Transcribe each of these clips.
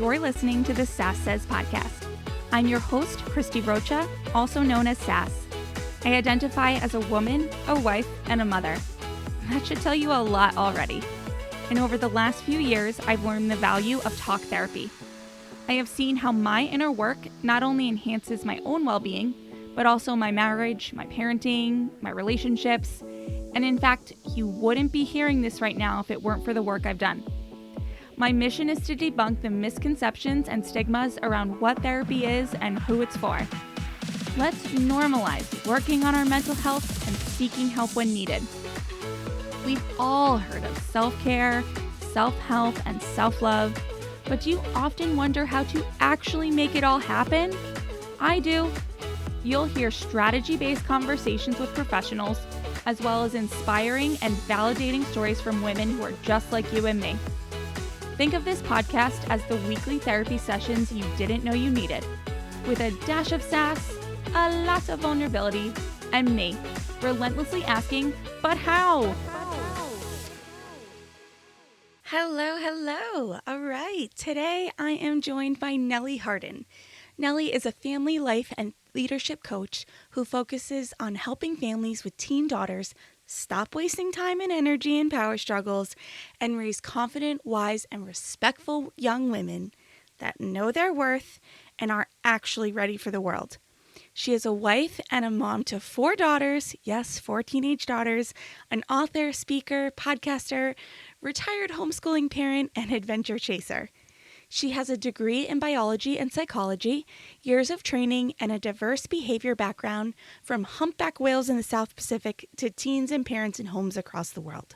You're listening to the Sass Says podcast. I'm your host, Christy Rocha, also known as Sass. I identify as a woman, a wife, and a mother. That should tell you a lot already. And over the last few years, I've learned the value of talk therapy. I have seen how my inner work not only enhances my own well-being, but also my marriage, my parenting, my relationships. And in fact, you wouldn't be hearing this right now if it weren't for the work I've done. My mission is to debunk the misconceptions and stigmas around what therapy is and who it's for. Let's normalize working on our mental health and seeking help when needed. We've all heard of self-care, self-help, and self-love, but do you often wonder how to actually make it all happen? I do. You'll hear strategy-based conversations with professionals, as well as inspiring and validating stories from women who are just like you and me. Think of this podcast as the weekly therapy sessions you didn't know you needed, with a dash of sass, a lot of vulnerability, and me, relentlessly asking, but how? Hello. All right. Today I am joined by Nellie Harden. Nellie is a family life and leadership coach who focuses on helping families with teen daughters stop wasting time and energy in power struggles and raise confident, wise, and respectful young women that know their worth and are actually ready for the world. She is a wife and a mom to 4 daughters, yes, 4 teenage daughters, an author, speaker, podcaster, retired homeschooling parent, and adventure chaser. She has a degree in biology and psychology, years of training, and a diverse behavior background from humpback whales in the South Pacific to teens and parents in homes across the world.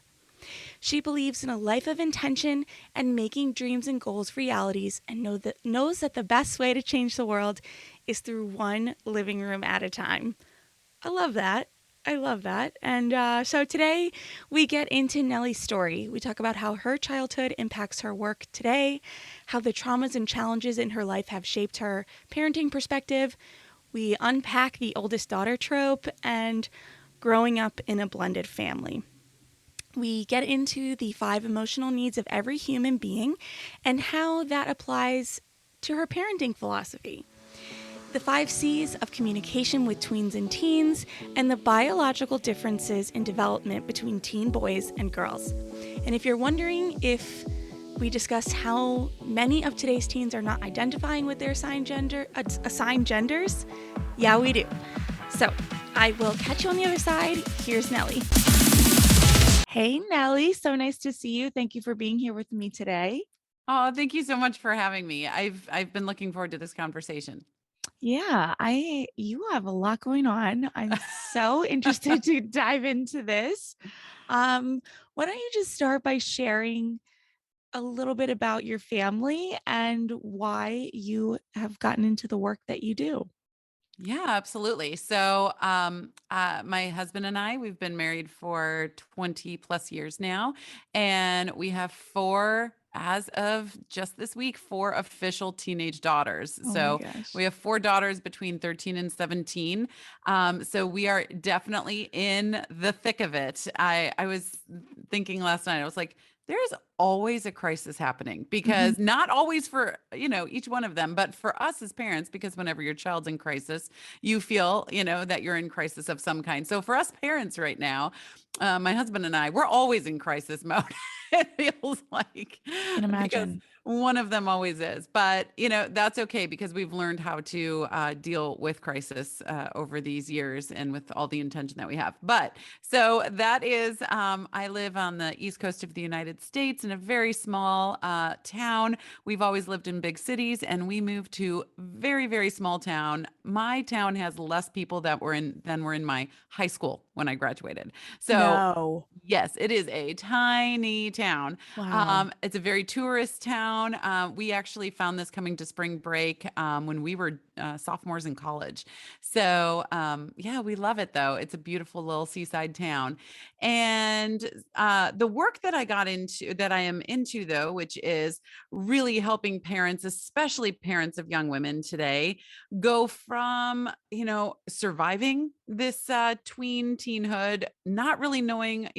She believes in a life of intention and making dreams and goals realities, and knows that the best way to change the world is through one living room at a time. I love that. And so today we get into Nellie's story. We talk about how her childhood impacts her work today, how the traumas and challenges in her life have shaped her parenting perspective. We unpack the oldest daughter trope and growing up in a blended family. We get into the 5 emotional needs of every human being and how that applies to her parenting philosophy. The 5 C's of communication with tweens and teens, and the biological differences in development between teen boys and girls. And if you're wondering if we discuss how many of today's teens are not identifying with their assigned genders, yeah, we do. So I will catch you on the other side. Here's Nellie. Hey, Nellie. So nice to see you. Thank you for being here with me today. Oh, thank you so much for having me. I've been looking forward to this conversation. Yeah, you have a lot going on. I'm so interested to dive into this. Why don't you just start by sharing a little bit about your family and why you have gotten into the work that you do? Yeah, absolutely. So, my husband and I, we've been married for 20 plus years now, and we have 4, as of just this week, 4 official teenage daughters. Oh my So gosh. we have 4 daughters between 13 and 17. So we are definitely in the thick of it. I was thinking last night, I was like, there's always a crisis happening, because not always for, each one of them, but for us as parents, because whenever your child's in crisis, you feel, that you're in crisis of some kind. So for us parents right now, my husband and I, we're always in crisis mode. It feels like, Can because imagine. one of them always is, but that's okay, because we've learned how to deal with crisis over these years, and with all the intention that we have. But so that is, I live on the East Coast of the United States in a very small town. We've always lived in big cities, and we moved to very, very small town. My town has less people than were in my high school when I graduated. So No. yes, it is a tiny town. Wow. It's a very tourist town. We actually found this coming to spring break when we were sophomores in college. So yeah, we love it though. It's a beautiful little seaside town. And the work that I am into though, which is really helping parents, especially parents of young women today, go from, surviving this tween teenhood, not really knowing,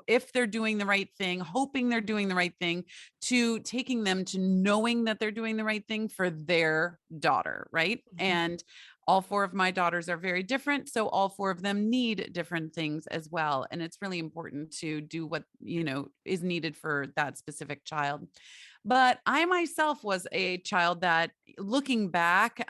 if they're doing the right thing, hoping they're doing the right thing, to taking them to knowing that they're doing the right thing for their daughter, right? Mhm. And all four of my daughters are very different, so all four of them need different things as well, and it's really important to do what, is needed for that specific child. But I myself was a child that, looking back,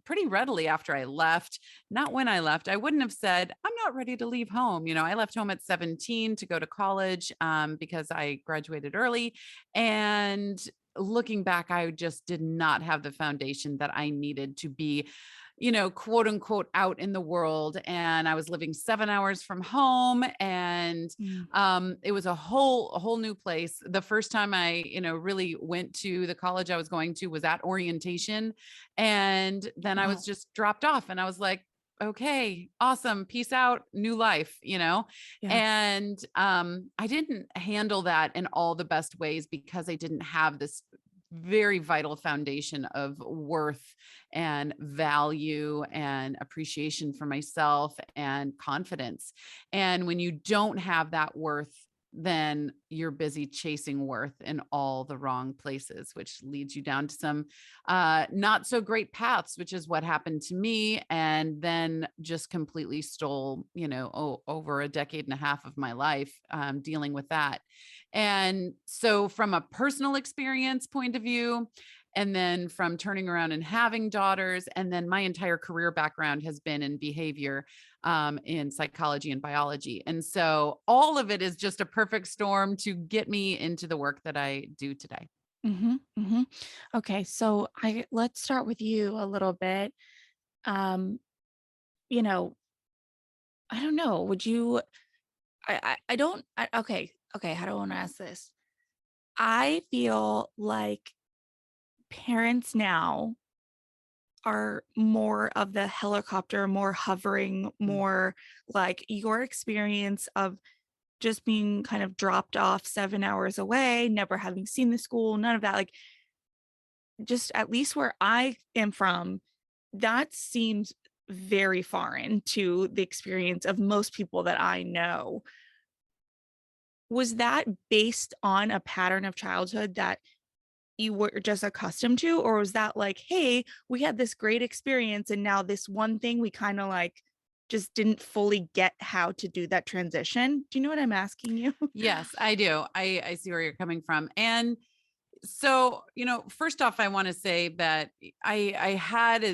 pretty readily after I left, not when I left, I wouldn't have said, I'm not ready to leave home. I left home at 17 to go to college, because I graduated early. And looking back, I just did not have the foundation that I needed to be, quote unquote, out in the world. And I was living 7 hours from home, and Mm. it was a whole new place. The first time I, really went to the college I was going to was at orientation. And then I Wow. was just dropped off, and I was like, okay, awesome. Peace out. New life. Yeah. And I didn't handle that in all the best ways because I didn't have this very vital foundation of worth and value and appreciation for myself and confidence. And when you don't have that worth, then you're busy chasing worth in all the wrong places, which leads you down to some not so great paths, which is what happened to me. And then just completely stole, over a decade and a half of my life, dealing with that. And so, from a personal experience point of view, and then from turning around and having daughters, and then my entire career background has been in behavior, in psychology and biology. And so all of it is just a perfect storm to get me into the work that I do today. Hmm. Hmm. Okay, so I let's start with you a little bit. Um, you know, I don't know. Would you? I don't. Okay. How do I want to ask this? I feel like parents now are more of the helicopter, more hovering, Mm. more like your experience of just being kind of dropped off 7 hours away, never having seen the school, none of that. Like, just at least where I am from, that seems very foreign to the experience of most people that I know. Was that based on a pattern of childhood that you were just accustomed to? Or was that like, hey, we had this great experience and now this one thing we kind of like just didn't fully get how to do that transition? Do you know what I'm asking you? Yes, I do. I see where you're coming from. And so, first off, I want to say that I had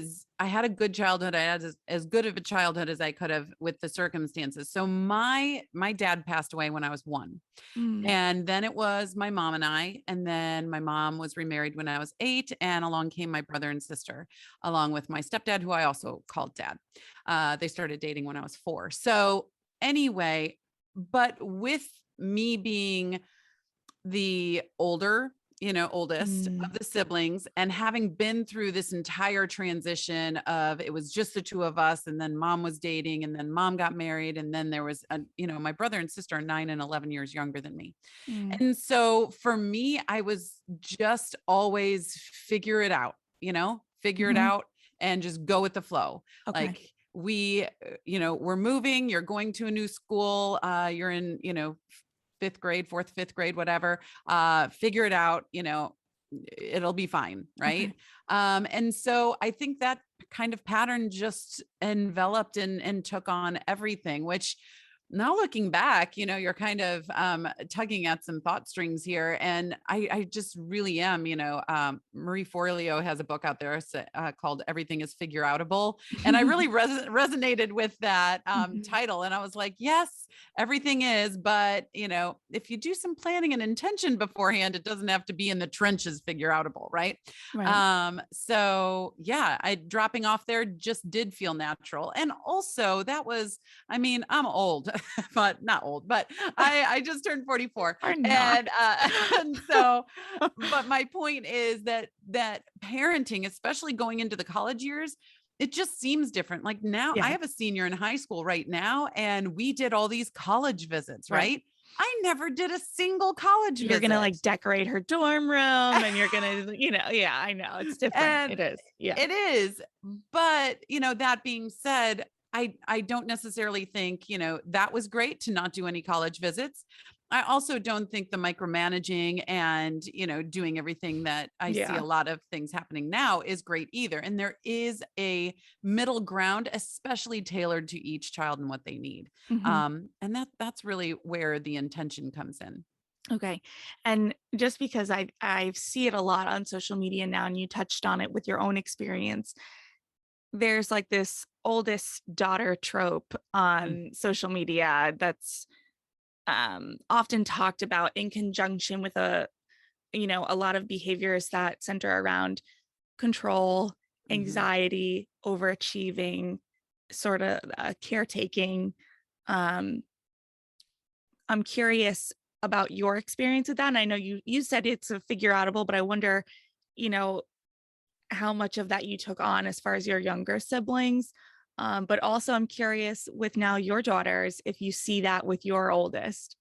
a good childhood. I had as good of a childhood as I could have with the circumstances. So my dad passed away when I was 1. Mm, And then it was my mom and I, and then my mom was remarried when I was 8, and along came my brother and sister, along with my stepdad, who I also called dad. They started dating when I was 4. So anyway, but with me being the oldest mm, of the siblings, and having been through this entire transition of, it was just the two of us, and then mom was dating, and then mom got married, and then there was my brother and sister are 9 and 11 years younger than me. mm, And so for me, I was just always figure it mhm. out and just go with the flow. Okay. Like, we're moving, you're going to a new school, you're in, fifth grade, fourth, fifth grade, whatever, figure it out, it'll be fine. Right. Okay. And so I think that kind of pattern just enveloped and took on everything, which, now looking back, you're kind of tugging at some thought strings here. And I just really am, Marie Forleo has a book out there, called Everything is Figure Outable. And I really resonated with that Mhm. title. And I was like, yes, everything is. But, if you do some planning and intention beforehand, it doesn't have to be in the trenches figure outable. Right. Right. So yeah, dropping off there just did feel natural. And also that was, I mean, I'm old, but not old, but I just turned 44. Are not. And, and so, but my point is that parenting, especially going into the college years, it just seems different. Like, now I Yeah. have a senior in high school right now, and we did all these college visits, Right. right? I never did a single college You're gonna like visit. decorate her dorm room and you're gonna, yeah, I know. It's different. And It is. Yeah. it is. But, that being said, I don't necessarily think, that was great to not do any college visits. I also don't think the micromanaging and, doing everything that I see Yeah. a lot of things happening now is great either. And there is a middle ground, especially tailored to each child and what they need. Hmm. And that's really where the intention comes in. Okay. And just because I see it a lot on social media now, and you touched on it with your own experience, there's like this oldest daughter trope Mm, on social media that's often talked about in conjunction with a lot of behaviors that center around control, mhm. anxiety, overachieving, sort of caretaking. Um, I'm curious about your experience with that. And I know you said it's a figure outable, but I wonder, you know, how much of that you took on as far as your younger siblings. But also, I'm curious with now your daughters if you see that with your oldest.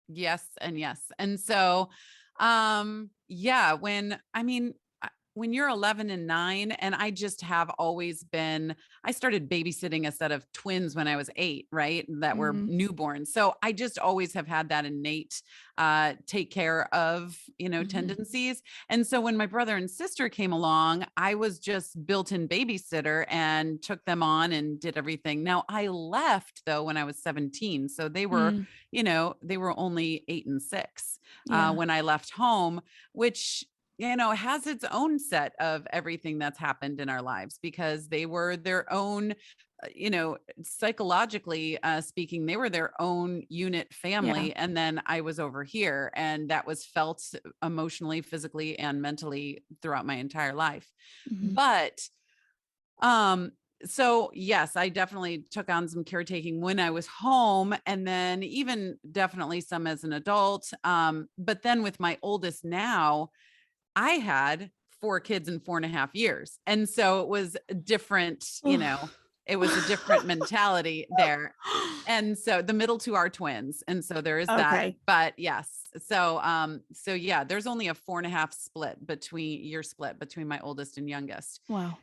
Yes, and yes. And so, yeah, when you're 11 and 9, and I just have always been, I started babysitting a set of twins when I was 8, right? That were Mm, newborns. So I just always have had that innate take care of, mhm, tendencies. And so when my brother and sister came along, I was just built-in babysitter and took them on and did everything. Now I left though when I was 17. So mm, they were only 8 and 6 yeah, when I left home, which has its own set of everything that's happened in our lives because they were their own, psychologically speaking, they were their own unit yeah. family. And then I was over here, and that was felt emotionally, physically, and mentally throughout my entire life. Mhm, But um, so yes, I definitely took on some caretaking when I was home, and then even definitely some as an adult. But then with my oldest now, I had 4 kids in 4.5 years. And so it was different, it was a different mentality there. And so the middle 2 are twins. And so there is that. Okay. But yes. So yeah, there's only a 4.5 split between my oldest and youngest. Wow.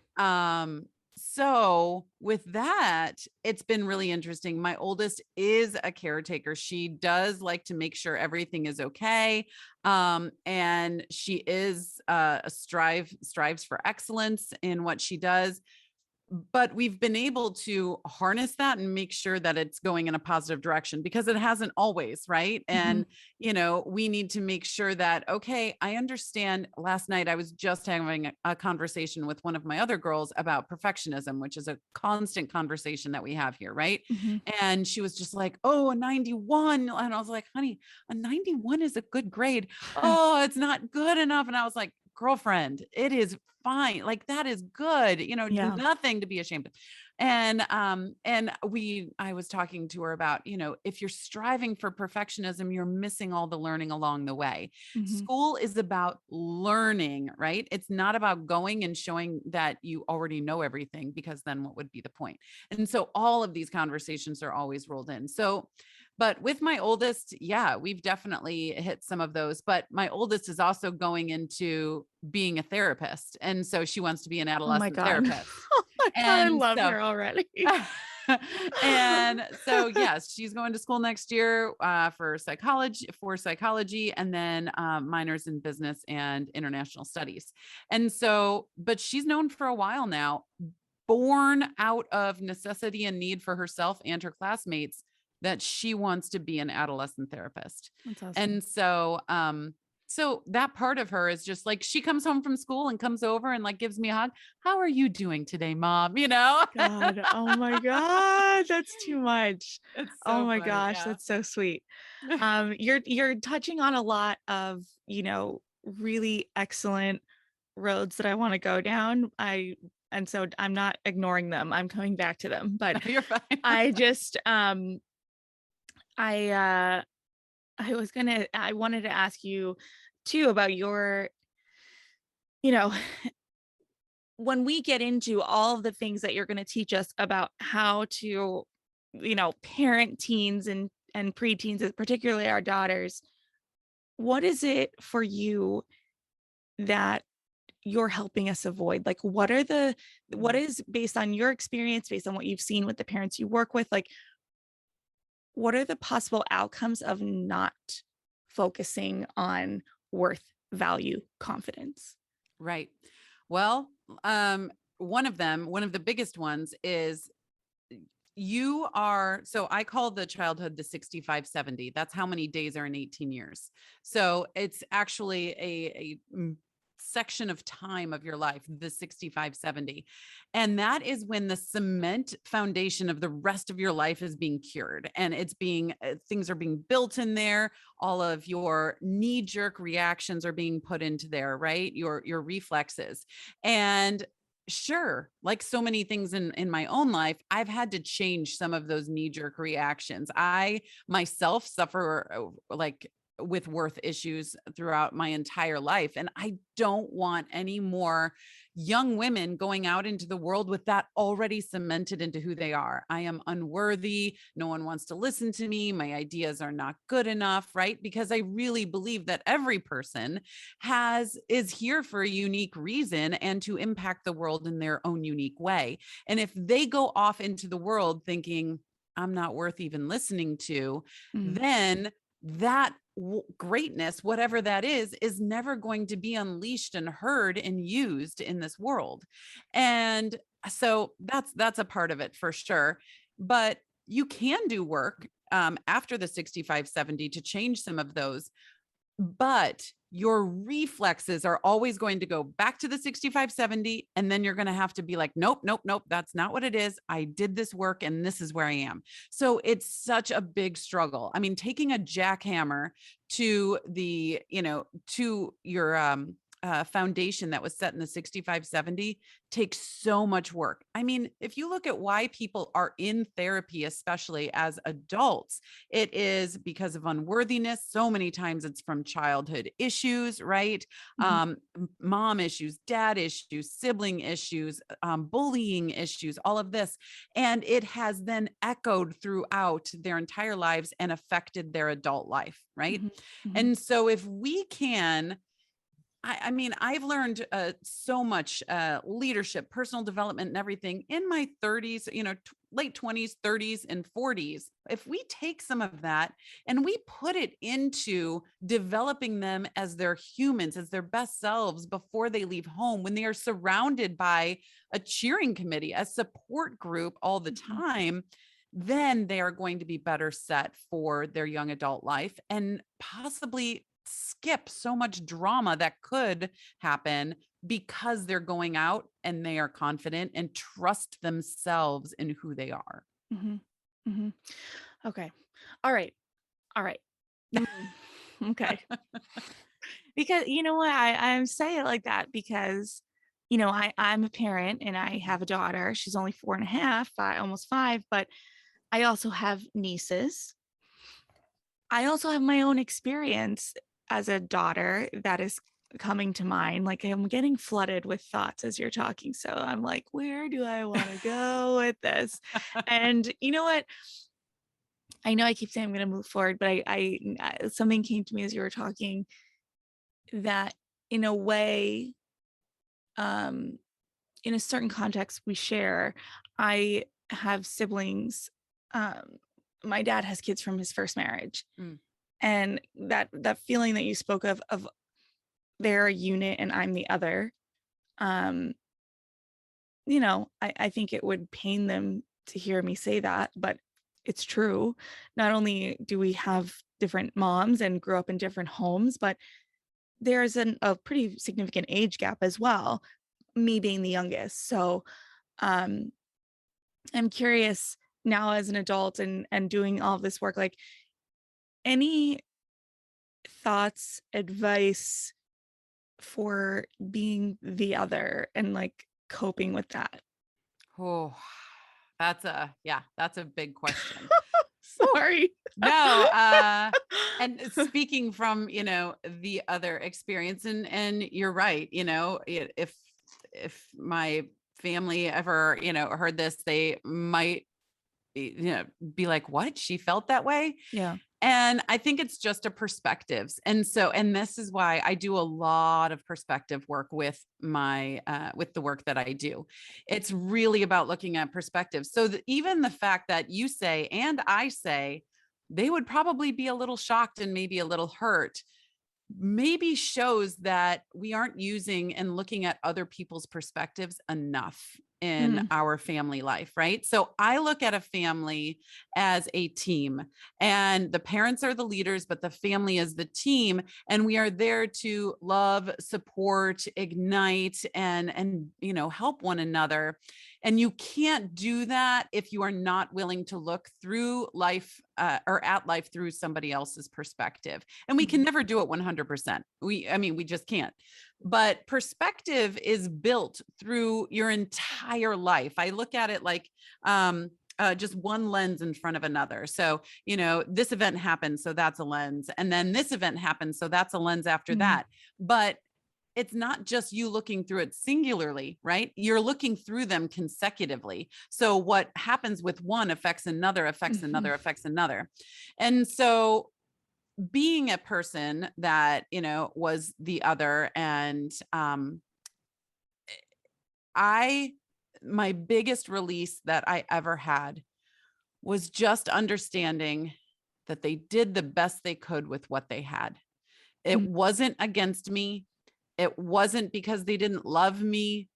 So with that, it's been really interesting. My oldest is a caretaker. She does like to make sure everything is okay. And she is strives for excellence in what she does, but we've been able to harness that and make sure that it's going in a positive direction because it hasn't always, right? Mhm, And we need to make sure that, okay, I understand. Last night I was just having a conversation with one of my other girls about perfectionism, which is a constant conversation that we have here, right? mhm. And she was just like, oh, a 91. And I was like, honey, a 91 is a good grade. Oh, it's not good enough. And I was like, girlfriend, it is fine. Like that is good, Yeah. nothing to be ashamed of. And I was talking to her about, if you're striving for perfectionism, you're missing all the learning along the way. Mhm, School is about learning, right? It's not about going and showing that you already know everything, because then what would be the point? And so all of these conversations are always rolled in. So, but with my oldest, yeah, we've definitely hit some of those. But my oldest is also going into being a therapist. And so she wants to be an oh my adolescent god. therapist. Oh my god, I And love so, her already. and so, yes, she's going to school next year for psychology, and then minors in business and international studies. And so, but she's known for a while now, born out of necessity and need for herself and her classmates, that she wants to be an adolescent therapist. That's awesome. And so that part of her is just like, she comes home from school and comes over and like gives me a hug. How are you doing today, mom? God, oh my god, that's too much. It's Oh so my funny. gosh, Yeah. that's so sweet. You're touching on a lot of, really excellent roads that I wanna go down. And so I'm not ignoring them, I'm coming back to them, but No, you're fine. I just, I, uh, I wanted to ask you too about you know, when we get into all of the things that you're gonna teach us about how to, parent teens and preteens, particularly our daughters, what is it for you that you're helping us avoid? Like, what Mm. is based on your experience, based on what you've seen with the parents you work with, like, what are the possible outcomes of not focusing on worth, value, confidence? Right. Well, um, one of the biggest ones is you are, so I call the childhood the 65-70. That's how many days are in 18 years. So it's actually a section of time of your life, the 65-70. And that is when the cement foundation of the rest of your life is being cured, and it's being, things are being built in there. All of your knee jerk reactions are being put into there, right? Your reflexes. And sure, like so many things in my own life, I've had to change some of those knee jerk reactions. I myself suffer like with worth issues throughout my entire life, and I don't want any more young women going out into the world with that already cemented into who they are. I am unworthy. No one wants to listen to me. My ideas are not good enough, right? Because I really believe that every person is here for a unique reason and to impact the world in their own unique way. And if they go off into the world thinking, I'm not worth even listening to, Mm, then that greatness, whatever that is never going to be unleashed and heard and used in this world. And so that's a part of it for sure. But you can do work after the 65-70 to change some of those, but your reflexes are always going to go back to the 65-70. And then you're going to have to be like, nope, nope, nope. That's not what it is. I did this work and this is where I am. So it's such a big struggle. I mean, taking a jackhammer to to your foundation that was set in the 65-70 takes so much work. I mean, if you look at why people are in therapy, especially as adults, it is because of unworthiness. So many times it's from childhood issues, right? mhm, Mom issues, dad issues, sibling issues, bullying issues, all of this. And it has then echoed throughout their entire lives and affected their adult life, right? mhm, mhm, And so if we can, I mean, I've learned so much leadership, personal development, and everything in my 30s, late 20s, 30s, and 40s. If we take some of that and we put it into developing them as their humans, as their best selves before they leave home, when they are surrounded by a cheering committee, a support group all the mhm, time, then they are going to be better set for their young adult life and possibly skip so much drama that could happen because they're going out and they are confident and trust themselves in who they are. mhm, mhm. Okay. All right. All right. Mm, okay. Because you know what? I say it like that because, I'm a parent and I Mhm. have a daughter. She's only 4.5, almost 5, but I also have nieces. I also have my own experience as a daughter that is coming to mind. Like I'm getting flooded with thoughts as you're talking. So I'm like, where do I want to go with this? And you know what? I know I keep saying I'm going to move forward, but something came to me as you were talking that in a way, um, in a certain context we share, I have siblings. Um, my dad has kids from his first marriage. Mm, And that feeling that you spoke of they're a unit and I'm the other, um, I think it would pain them to hear me say that, but it's true. Not only do we have different moms and grew up in different homes, but there's a pretty significant age gap as well, me being the youngest. So um, I'm curious now as an adult and doing all of this work, like any thoughts, advice for being the other and like coping with that? oh, that's a big question. Whew. Sorry. No, and speaking from, the other experience, and you're right, if my family ever, heard this, they might, be like, what? She felt that way? Yeah. And I think it's just a perspectives. And this is why I do a lot of perspective work with with the work that I do. It's really about looking at perspectives. So even the fact that you say, and I say, they would probably be a little shocked and maybe a little hurt, maybe shows that we aren't using and looking at other people's perspectives enough in Mm, our family life, right? So I look at a family as a team, and the parents are the leaders, but the family is the team, and we are there to love, support, ignite, and help one another. And you can't do that if you are not willing to look through life or at life through somebody else's perspective. And we can mhm, never do it 100%. We just can't. But perspective is built through your entire life. I look at it like just one lens in front of another. So, this event happened, so that's a lens. And then this event happened, so that's a lens after mm, that. But it's not just you looking through it singularly, right? You're looking through them consecutively. So what happens with one affects another, affects mhm, another, affects another. And so being a person that, was the other, and I my biggest release that I ever had was just understanding that they did the best they could with what they had. It mm, wasn't against me. It wasn't because they didn't love me.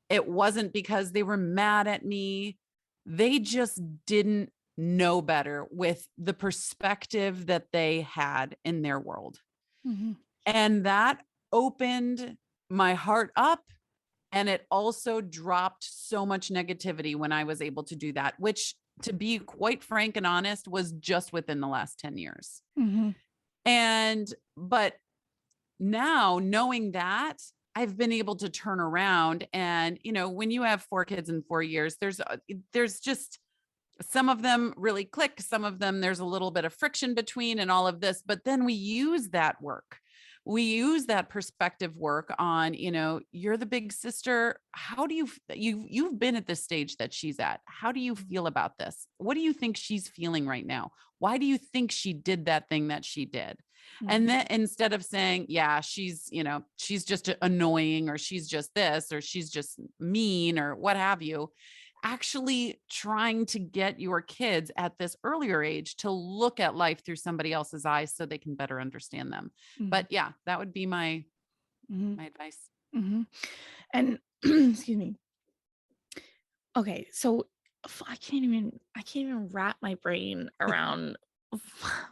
It wasn't because they were mad at me. They just didn't know better with the perspective that they had in their world. mhm, And that opened my heart up. And it also dropped so much negativity when I was able to do that, which, to be quite frank and honest, was just within the last 10 years. mhm, But now, knowing that, I've been able to turn around. And when you have 4 kids in 4 years, there's just some of them really click, some of them there's a little bit of friction between, and all of this. But then we use that work, we use that perspective work on, you're the big sister. How do you've been at this stage that she's at? How do you feel about this? What do you think she's feeling right now? Why do you think she did that thing that she did? And mhm, then, instead of saying, yeah, she's just annoying, or she's just this, or she's just mean, or what have you, actually trying to get your kids at this earlier age to look at life through somebody else's eyes so they can better understand them. mhm, But yeah, that would be my mhm, my advice. mhm. And excuse me. Okay, so I can't even wrap my brain around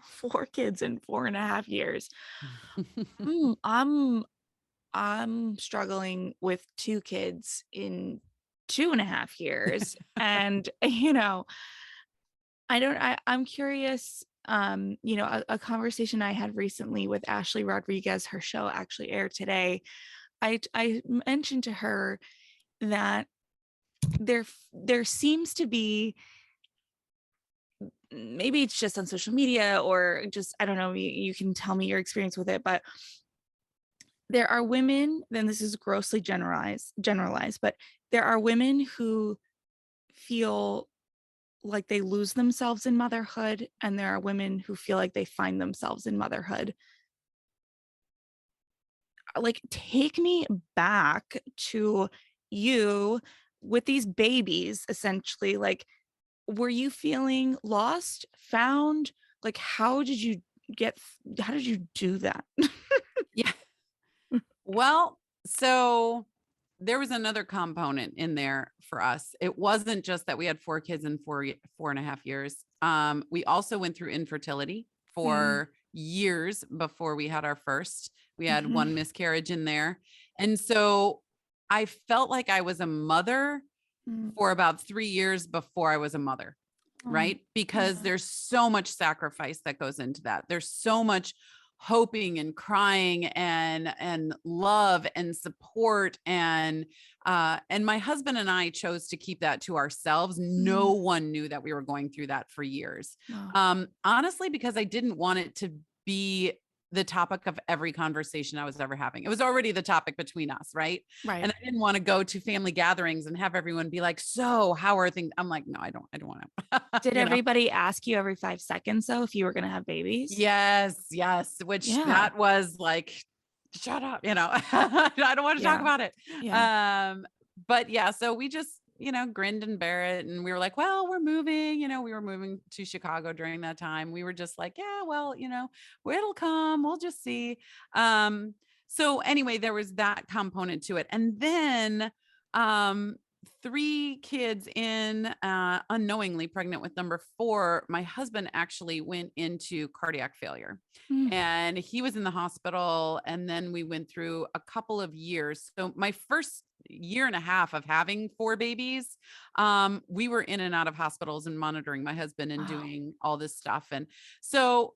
4 kids in 4.5 years. Mm, I'm struggling with 2 kids in 2.5 years. And, I'm curious, a conversation I had recently with Ashley Rodriguez, her show actually aired today. I mentioned to her that there seems to be, maybe it's just on social media, or just, I don't know, you can tell me your experience with it, but there are women, then this is grossly generalized, but there are women who feel like they lose themselves in motherhood, and there are women who feel like they find themselves in motherhood. Like, take me back to you with these babies, essentially. Like, were you feeling lost, found? Like, how did you do that? Yeah. Well, so there was another component in there for us. It wasn't just that we had 4 kids in 4.5 years. We also went through infertility Mm, for years before we had our first. We had mhm, one miscarriage in there. And so I felt like I was a mother mm, for about 3 years before I was a mother, oh, right? Because yeah, there's so much sacrifice that goes into that. There's so much hoping and crying and love and support, and my husband and I chose to keep that to ourselves. No mm, one knew that we were going through that for years. wow, Honestly, because I didn't want it to be the topic of every conversation I was ever having. It was already the topic between us, right? right. And I didn't want to go to family gatherings and have everyone be like, "So, how are things?" I'm like, "No, I don't want to." Did everybody ask you every 5 seconds, though, if you were gonna have babies? Yes, yes, which Yeah, that was like, "Shut up," I don't want to talk yeah, about it. yeah. Um, but yeah, so we just grinned and bear it. And we were like, well, we're moving, we were moving to Chicago during that time. We were just like, yeah, well, it'll come, we'll just see. So anyway, there was that component to it. And then, 3 kids in, unknowingly pregnant with number 4, my husband actually went into cardiac failure. Mm. And he was in the hospital. And then we went through a couple of years. So my first year and a half of having 4 babies, we were in and out of hospitals and monitoring my husband and Wow. doing all this stuff. And so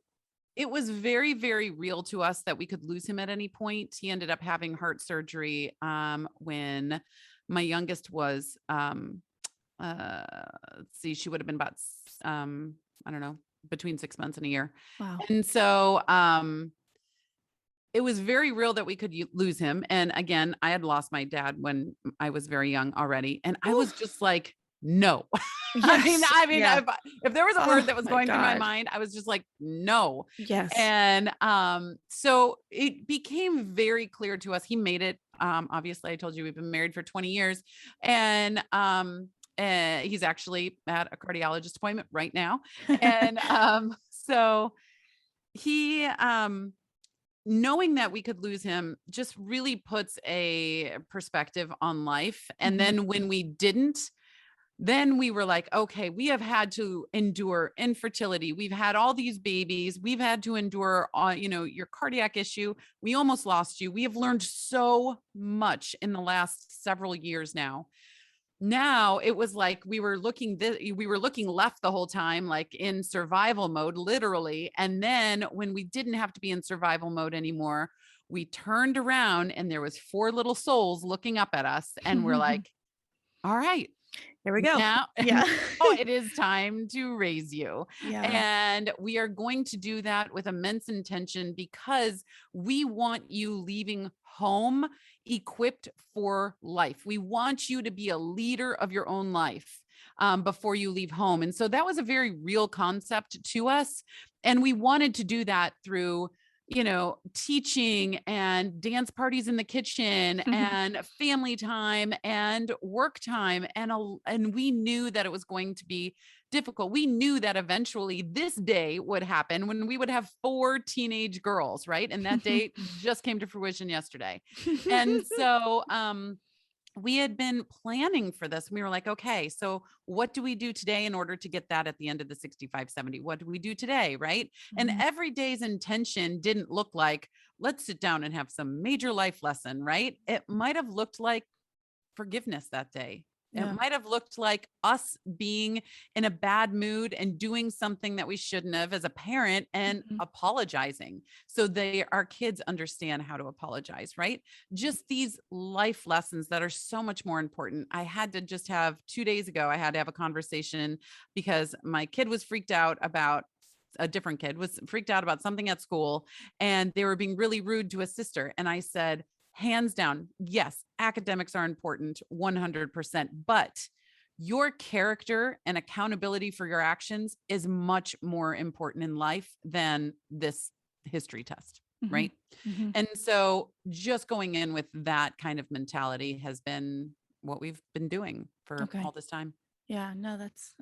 it was very, very real to us that we could lose him at any point. He ended up having heart surgery, when my youngest was, let's see, she would have been about, I don't know, between 6 months and a year. Wow. And so, it was very real that we could lose him. And again, I had lost my dad when I was very young already. And I was just like, no. Yes. I mean, Yeah. if there was a word that was my going through my God. mind, I was just like, no. Yes. And so it became very clear to us. He made it. Obviously, I told you we've been married for 20 years, and he's actually at a cardiologist appointment right now. And so he, knowing that we could lose him just really puts a perspective on life. And then when we didn't, then we were like, okay, we have had to endure infertility. We've had all these babies. We've had to endure, your cardiac issue. We almost lost you. We have learned so much in the last several years now. Now it was like we were looking left the whole time, like in survival mode, literally. And then when we didn't have to be in survival mode anymore, we turned around and there was 4 little souls looking up at us, and we're like, all right, here we go. now, Yeah. now it is time to raise you. Yeah. And we are going to do that with immense intention because we want you leaving home equipped for life. We want you to be a leader of your own life before you leave home. And so that was a very real concept to us. And we wanted to do that through teaching and dance parties in the kitchen and family time and work time. And we knew that it was going to be difficult. We knew that eventually this day would happen when we would have 4 teenage girls, right? And that day just came to fruition yesterday. And so, we had been planning for this. We were like, okay, so what do we do today in order to get that at the end of the 65, 70? What do we do today? Right. And every day's intention didn't look like, let's sit down and have some major life lesson, right? It might've looked like forgiveness that day. Yeah. It might've looked like us being in a bad mood and doing something that we shouldn't have as a parent and apologizing so our kids understand how to apologize, right? Just these life lessons that are so much more important. I had to just have 2 days ago, I had to have a conversation because my kid was freaked out about a different kid was freaked out about something at school, and they were being really rude to a sister. And I said, hands down, yes, academics are important 100%, but your character and accountability for your actions is much more important in life than this history test, right? And so just going in with that kind of mentality has been what we've been doing for all this time. Yeah, no, that's,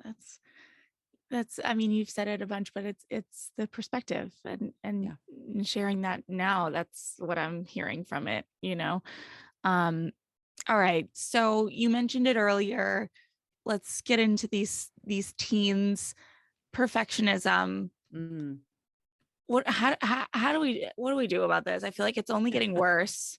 I mean, you've said it a bunch, but it's the perspective and sharing that now, that's what I'm hearing from it, all right. So you mentioned it earlier. Let's get into these teens, perfectionism. How do we do about this? I feel like it's only getting worse,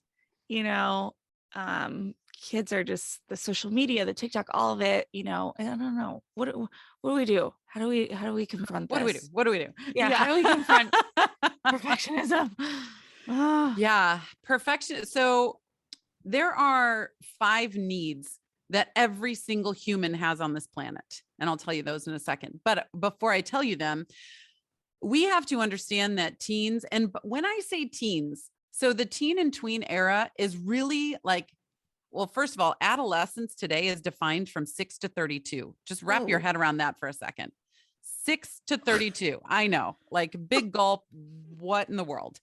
kids are just the social media, the TikTok, all of it, I don't know. What do we do? How do we confront this? What do we do? Yeah. How do we confront perfectionism? Yeah. Perfection. So there are 5 needs that every single human has on this planet. And I'll tell you those in a second. But before I tell you them, we have to understand that teens, and when I say teens, so the teen and tween era is really like, well, first of all, adolescence today is defined from 6 to 32. Just wrap your head around that for a second. 6 to 32. I know, like big gulp. What in the world?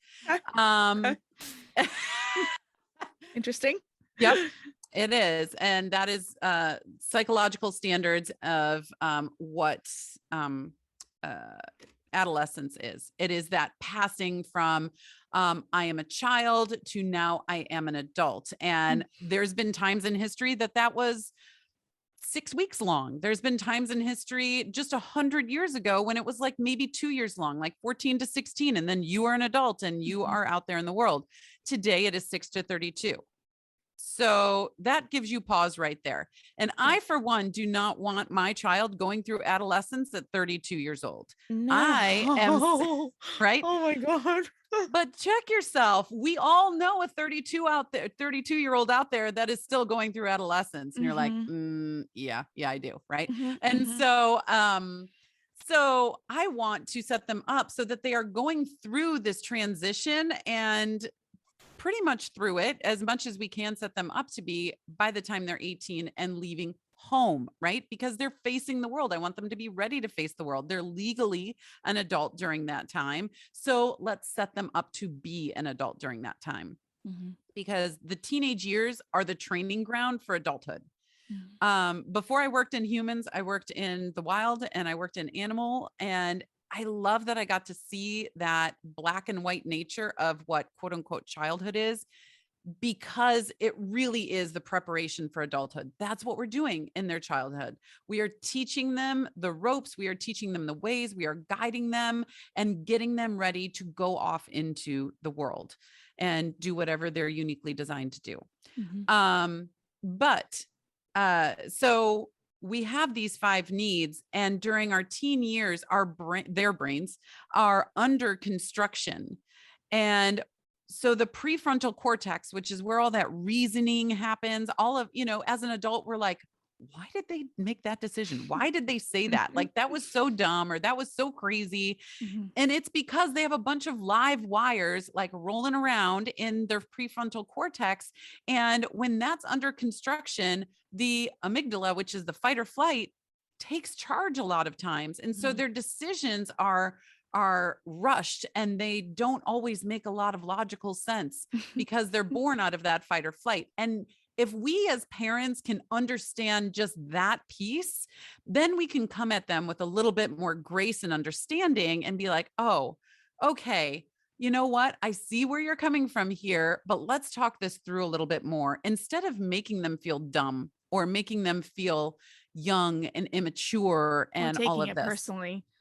Interesting. Yep. It is. And that is psychological standards of what uh, adolescence is. It is that passing from I am a child to now I am an adult. And there's been times in history that was 6 weeks long. There's been times in history just 100 years ago when it was like maybe 2 years long, like 14 to 16. And then you are an adult and you are out there in the world. Today it is 6 to 32. So that gives you pause right there. And I, for one, do not want my child going through adolescence at 32 years old. I am No. right. Oh my God. But check yourself. We all know a 32-year-old out there that is still going through adolescence. And you're like, yeah, I do. Right. And so I want to set them up so that they are going through this transition and pretty much through it as much as we can set them up to be by the time they're 18 and leaving home, right? Because they're facing the world. I want them to be ready to face the world. They're legally an adult during that time. So let's set them up to be an adult during that time, because the teenage years are the training ground for adulthood. Before I worked in humans, I worked in the wild and I worked in animal, and I love that I got to see that black and white nature of what quote unquote childhood is, because it really is the preparation for adulthood. That's what we're doing in their childhood. We are teaching them the ropes. We are teaching them the ways. We are guiding them and getting them ready to go off into the world and do whatever they're uniquely designed to do. So we have these 5 needs, and during our teen years, their brains are under construction. And so the prefrontal cortex, which is where all that reasoning happens, all of, as an adult, we're like, why did they make that decision? Why did they say that? Like, that was so dumb, or that was so crazy. And it's because they have a bunch of live wires like rolling around in their prefrontal cortex. And when that's under construction, the amygdala, which is the fight or flight, takes charge a lot of times. And so their decisions are rushed, and they don't always make a lot of logical sense because they're born out of that fight or flight. And if we as parents can understand just that piece, then we can come at them with a little bit more grace and understanding and be like, oh, okay, you know what? I see where you're coming from here, but let's talk this through a little bit more, instead of making them feel dumb or making them feel young and immature and all of this.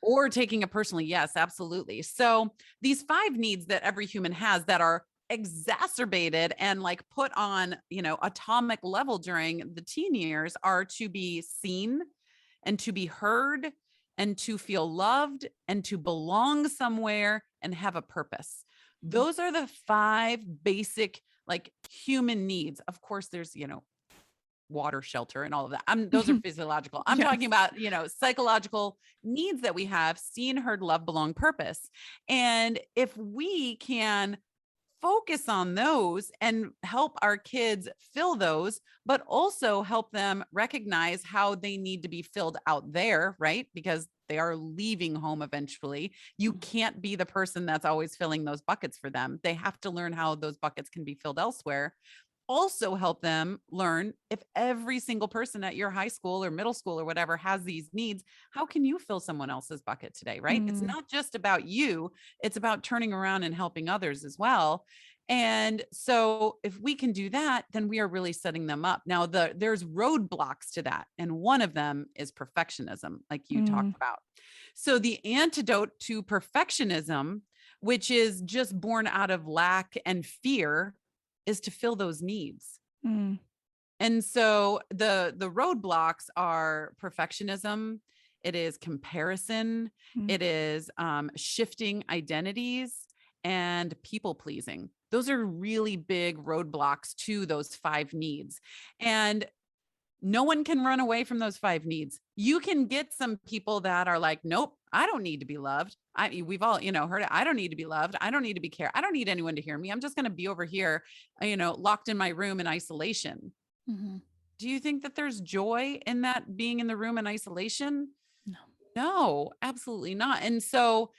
Or taking it personally. Yes, absolutely. So these 5 needs that every human has that are exacerbated and like put on, atomic level during the teen years are to be seen and to be heard and to feel loved and to belong somewhere and have a purpose. Those are the 5 basic like human needs. Of course, there's, water, shelter, and all of that. Those are physiological. I'm talking about, psychological needs that we have: seen, heard, love, belong, purpose. And if we can focus on those and help our kids fill those, but also help them recognize how they need to be filled out there, right? Because they are leaving home eventually. You can't be the person that's always filling those buckets for them. They have to learn how those buckets can be filled elsewhere. Also help them learn, if every single person at your high school or middle school or whatever has these needs, how can you fill someone else's bucket today, right? It's not just about you. It's about turning around and helping others as well. And so if we can do that, then we are really setting them up. Now, there's roadblocks to that. And one of them is perfectionism, like you talked about. So the antidote to perfectionism, which is just born out of lack and fear, is to fill those needs. And so the roadblocks are perfectionism. It is comparison. It is shifting identities and people pleasing. Those are really big roadblocks to those 5 needs. And no one can run away from those 5 needs. You can get some people that are like, nope, I don't need to be loved. We've all, heard it. I don't need to be loved. I don't need to be cared. I don't need anyone to hear me. I'm just going to be over here, locked in my room in isolation. Do you think that there's joy in that, being in the room in isolation? No, absolutely not. And so,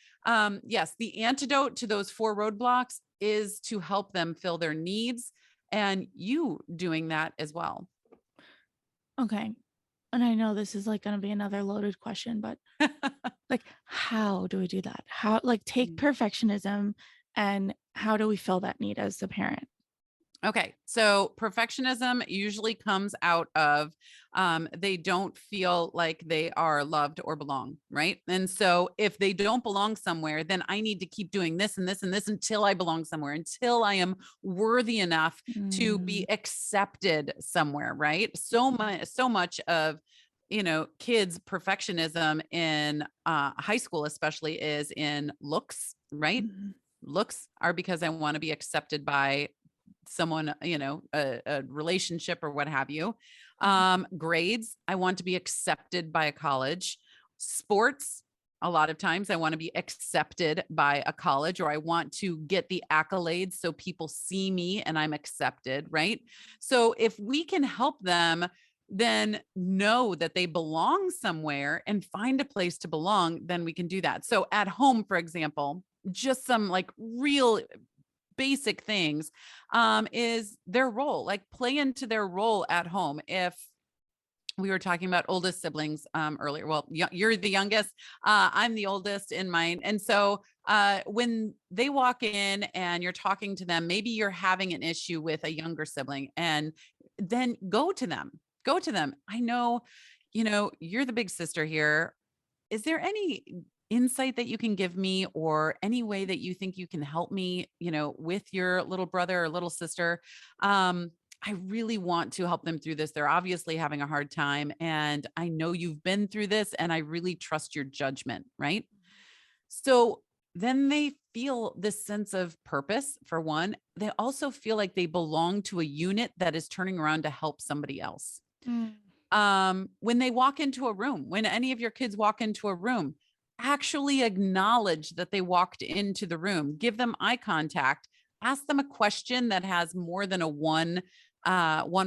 yes, the antidote to those 4 roadblocks is to help them fill their needs and you doing that as well. Okay. And I know this is like going to be another loaded question, but like, how do we do that? How, like, take perfectionism and how do we fill that need as a parent? Okay, so perfectionism usually comes out of they don't feel like they are loved or belong, right? And so if they don't belong somewhere, then I need to keep doing this and this and this until I belong somewhere, until I am worthy enough to Mm, be accepted somewhere, right? So much of kids perfectionism in high school especially is in looks, right? mhm, Looks are because I want to be accepted by someone, a relationship or what have you. mhm, Grades, I want to be accepted by a college. Sports, a lot of times I want to be accepted by a college, or I want to get the accolades so people see me and I'm accepted, right? So if we can help them then know that they belong somewhere and find a place to belong, then we can do that. So at home, for example, just some like real basic things is their role, like play into their role at home. If we were talking about oldest siblings earlier, well, you're the youngest, I'm the oldest in mine, and so when they walk in and you're talking to them, maybe you're having an issue with a younger sibling, and then go to them. I know, you're the big sister here. Is there any insight that you can give me, or any way that you think you can help me, with your little brother or little sister? I really want to help them through this. They're obviously having a hard time, and I know you've been through this, and I really trust your judgment, right? So then they feel this sense of purpose. For one, they also feel like they belong to a unit that is turning around to help somebody else. mm, When they walk into a room, when any of your kids walk into a room, actually acknowledge that they walked into the room, give them eye contact, ask them a question that has more than a one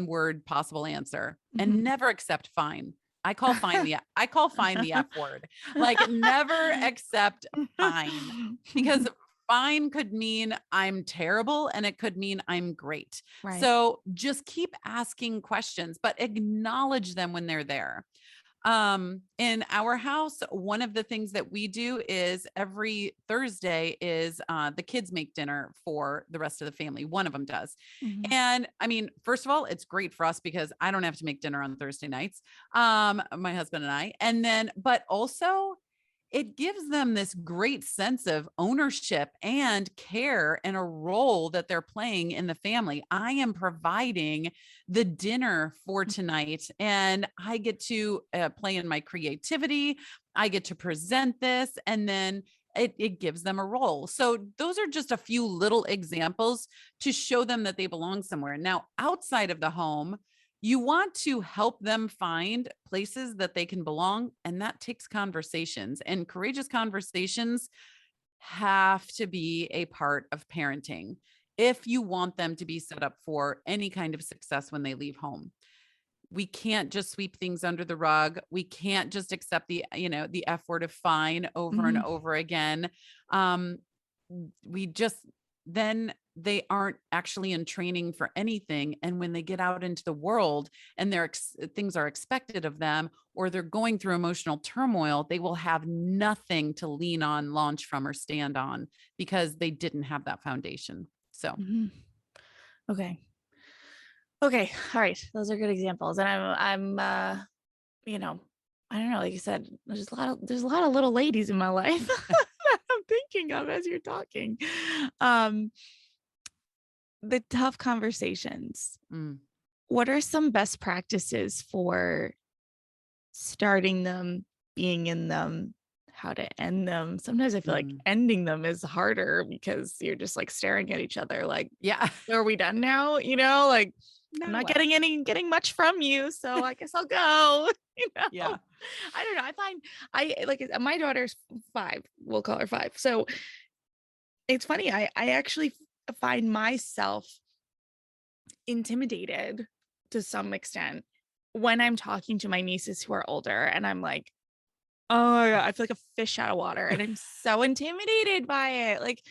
word possible answer, and mhm. never accept fine. I call fine the F word. Like never accept fine, because fine could mean I'm terrible and it could mean I'm great. Right. So just keep asking questions, but acknowledge them when they're there. In our house, one of the things that we do is every Thursday is the kids make dinner for the rest of the family. One of them does. Mhm, And I mean, first of all, it's great for us because I don't have to make dinner on Thursday nights. My husband and I. And then, but also it gives them this great sense of ownership and care and a role that they're playing in the family. I am providing the dinner for tonight, and I get to play in my creativity. I get to present this, and then it gives them a role. So those are just a few little examples to show them that they belong somewhere. Now, outside of the home, you want to help them find places that they can belong, and that takes conversations. And courageous conversations have to be a part of parenting if you want them to be set up for any kind of success when they leave home. We can't just sweep things under the rug. We can't just accept the F word of fine over and mhm, over again. Um, we just then they aren't actually in training for anything. And when they get out into the world and things are expected of them, or they're going through emotional turmoil, they will have nothing to lean on, launch from, or stand on because they didn't have that foundation. So, mhm. Okay. Okay. All right. Those are good examples. And you know, I don't know, like you said, there's a lot of little ladies in my life that I'm thinking of as you're talking. Um, the tough conversations. mm, What are some best practices for starting them, being in them, how to end them? Sometimes I feel like mm. ending them is harder because you're just like staring at each other like, Yeah. "So are we done now?" Like, "I'm Now not what? getting much from you, so I guess I'll go." You know? Yeah. I don't know. I find my daughter's 5. We'll call her 5. So it's funny. I actually find myself intimidated to some extent when I'm talking to my nieces who are older, and I'm like, oh my God, I feel like a fish out of water, and I'm so intimidated by it. Like,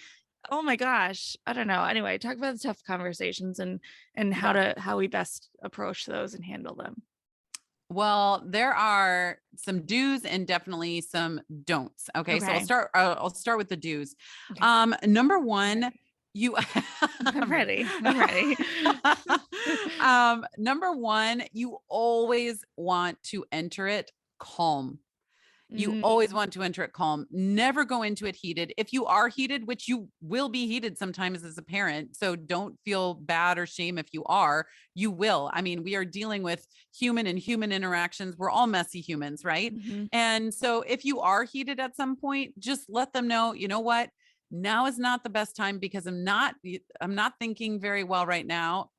Oh my gosh. I don't know. Anyway, talk about the tough conversations and Yeah. how we best approach those and handle them. Well, there are some do's and definitely some don'ts. Okay, so Okay. I'll start with the do's. Okay. Number I'm one, ready. you I'm I'm ready. ready. I'm ready. Number one, you always want to enter it calm. You always Mm, want to enter it calm. Never go into it heated. If you are heated, which you will be heated sometimes as a parent, so don't feel bad or shame if you are, you will. I mean, we are dealing with human and human interactions. We're all messy humans, right? mhm, And so if you are heated at some point, just let them know, you know what? Now is not the best time because I'm not thinking very well right now.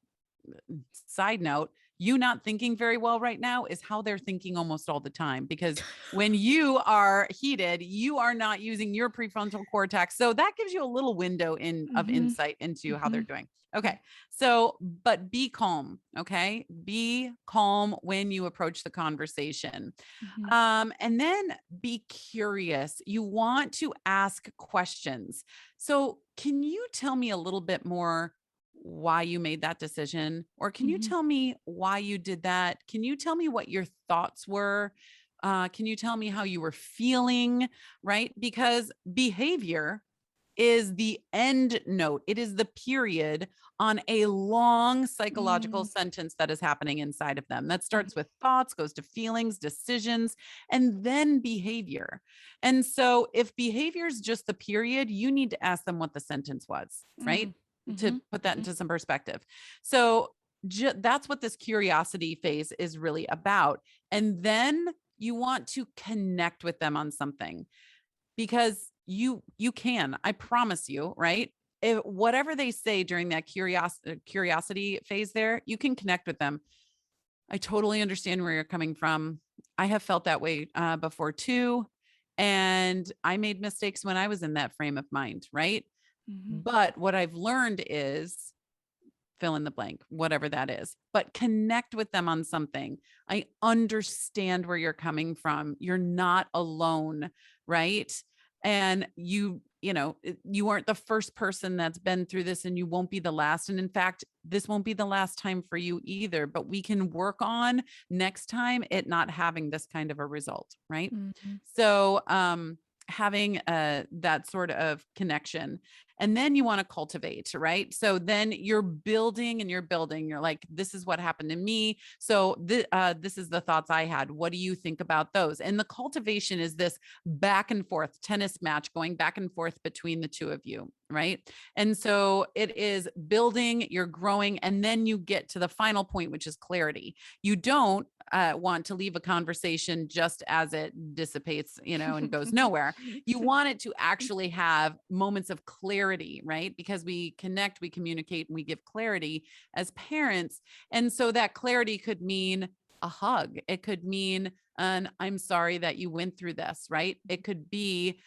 Side note, you not thinking very well right now is how they're thinking almost all the time, because when you are heated, you are not using your prefrontal cortex. So that gives you a little window in of mhm, insight into how they're mhm, doing. Okay. So, but be calm. Okay. Be calm when you approach the conversation. mhm, And then be curious. You want to ask questions. So, can you tell me a little bit more why you made that decision? Or can you mhm, tell me why you did that? Can you tell me what your thoughts were? Can you tell me how you were feeling? Right? Because behavior is the end note, it is the period on a long psychological mm, sentence that is happening inside of them. That mhm, starts with thoughts, goes to feelings, decisions, and then behavior. And so, if behavior is just the period, you need to ask them what the sentence was, right? mm, To mhm, put that mhm, into some perspective. So, that's what this curiosity phase is really about. And then you want to connect with them on something, because you can, I promise you, right? If whatever they say during that curiosity phase there, you can connect with them. I totally understand where you're coming from. I have felt that way before too, and I made mistakes when I was in that frame of mind, right? mhm, But what I've learned is, fill in the blank, whatever that is, but connect with them on something. I understand where you're coming from. You're not alone, right? And you aren't the first person that's been through this, and you won't be the last. And in fact, this won't be the last time for you either, but we can work on next time it not having this kind of a result, right? mhm, So, having that sort of connection, and then you want to cultivate, right? So then you're building and you're building, you're like, this is what happened to me, so this is the thoughts I had, what do you think about those? And the cultivation is this back and forth tennis match going back and forth between the two of you, right? And so it is building, you're growing, and then you get to the final point, which is clarity. You don't want to leave a conversation just as it dissipates, and goes nowhere. You want it to actually have moments of clarity, right? Because we connect, we communicate, and we give clarity as parents. And so that clarity could mean a hug. It could mean an I'm sorry that you went through this, right? It could be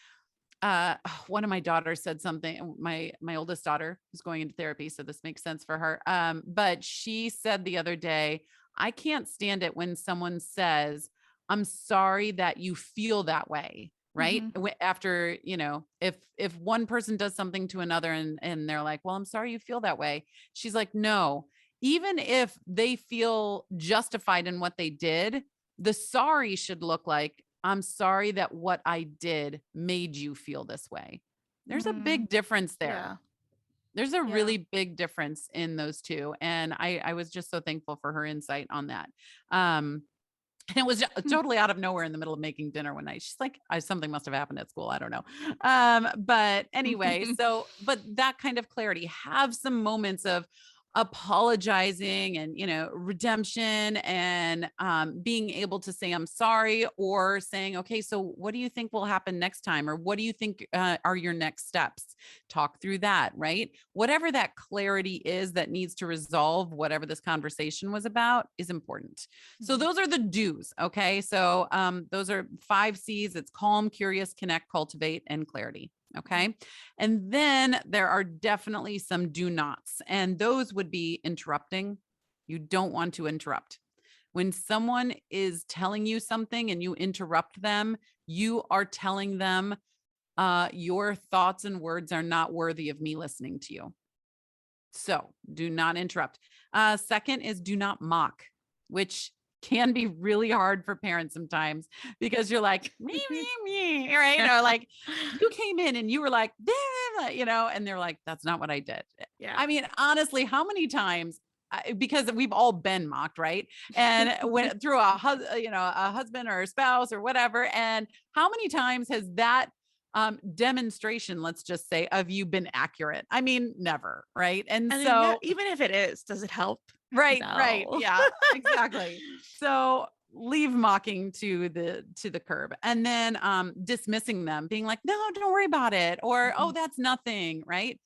one of my daughters said something. My oldest daughter is going into therapy, so this makes sense for her. But she said the other day, I can't stand it when someone says, I'm sorry that you feel that way. Right. mhm, After, if one person does something to another, and they're like, well, I'm sorry you feel that way. She's like, no, even if they feel justified in what they did, the sorry should look like, I'm sorry that what I did made you feel this way. There's a mm, big difference there. yeah, There's a yeah. really big difference in those two. And I was just so thankful for her insight on that. Um, and it was totally out of nowhere in the middle of making dinner one night. She's like, something must have happened at school. I don't know. But anyway, but that kind of clarity, have some moments of apologizing and, redemption, and being able to say, I'm sorry, or saying, okay, so what do you think will happen next time? Or what do you think are your next steps? Talk through that, right? Whatever that clarity is that needs to resolve whatever this conversation was about is important. So Mhm, those are the do's. Okay. So those are 5 C's. It's calm, curious, connect, cultivate, and clarity. Okay. And then there are definitely some do nots, and those would be interrupting. You don't want to interrupt. When someone is telling you something and you interrupt them, you are telling them, your thoughts and words are not worthy of me listening to you. So do not interrupt. Second is do not mock, which can be really hard for parents sometimes because you're like, me, right? Or like you came in and you were like, and they're like, that's not what I did. Yeah. I mean, honestly, how many times, because we've all been mocked, right? And when through a husband or a spouse or whatever. And how many times has that demonstration, let's just say, of you been accurate? I mean, never, right? And so even if it is, does it help? right, No. yeah, exactly. So leave mocking to the curb, and then dismissing them, being like, no, don't worry about it, or oh, that's nothing, right?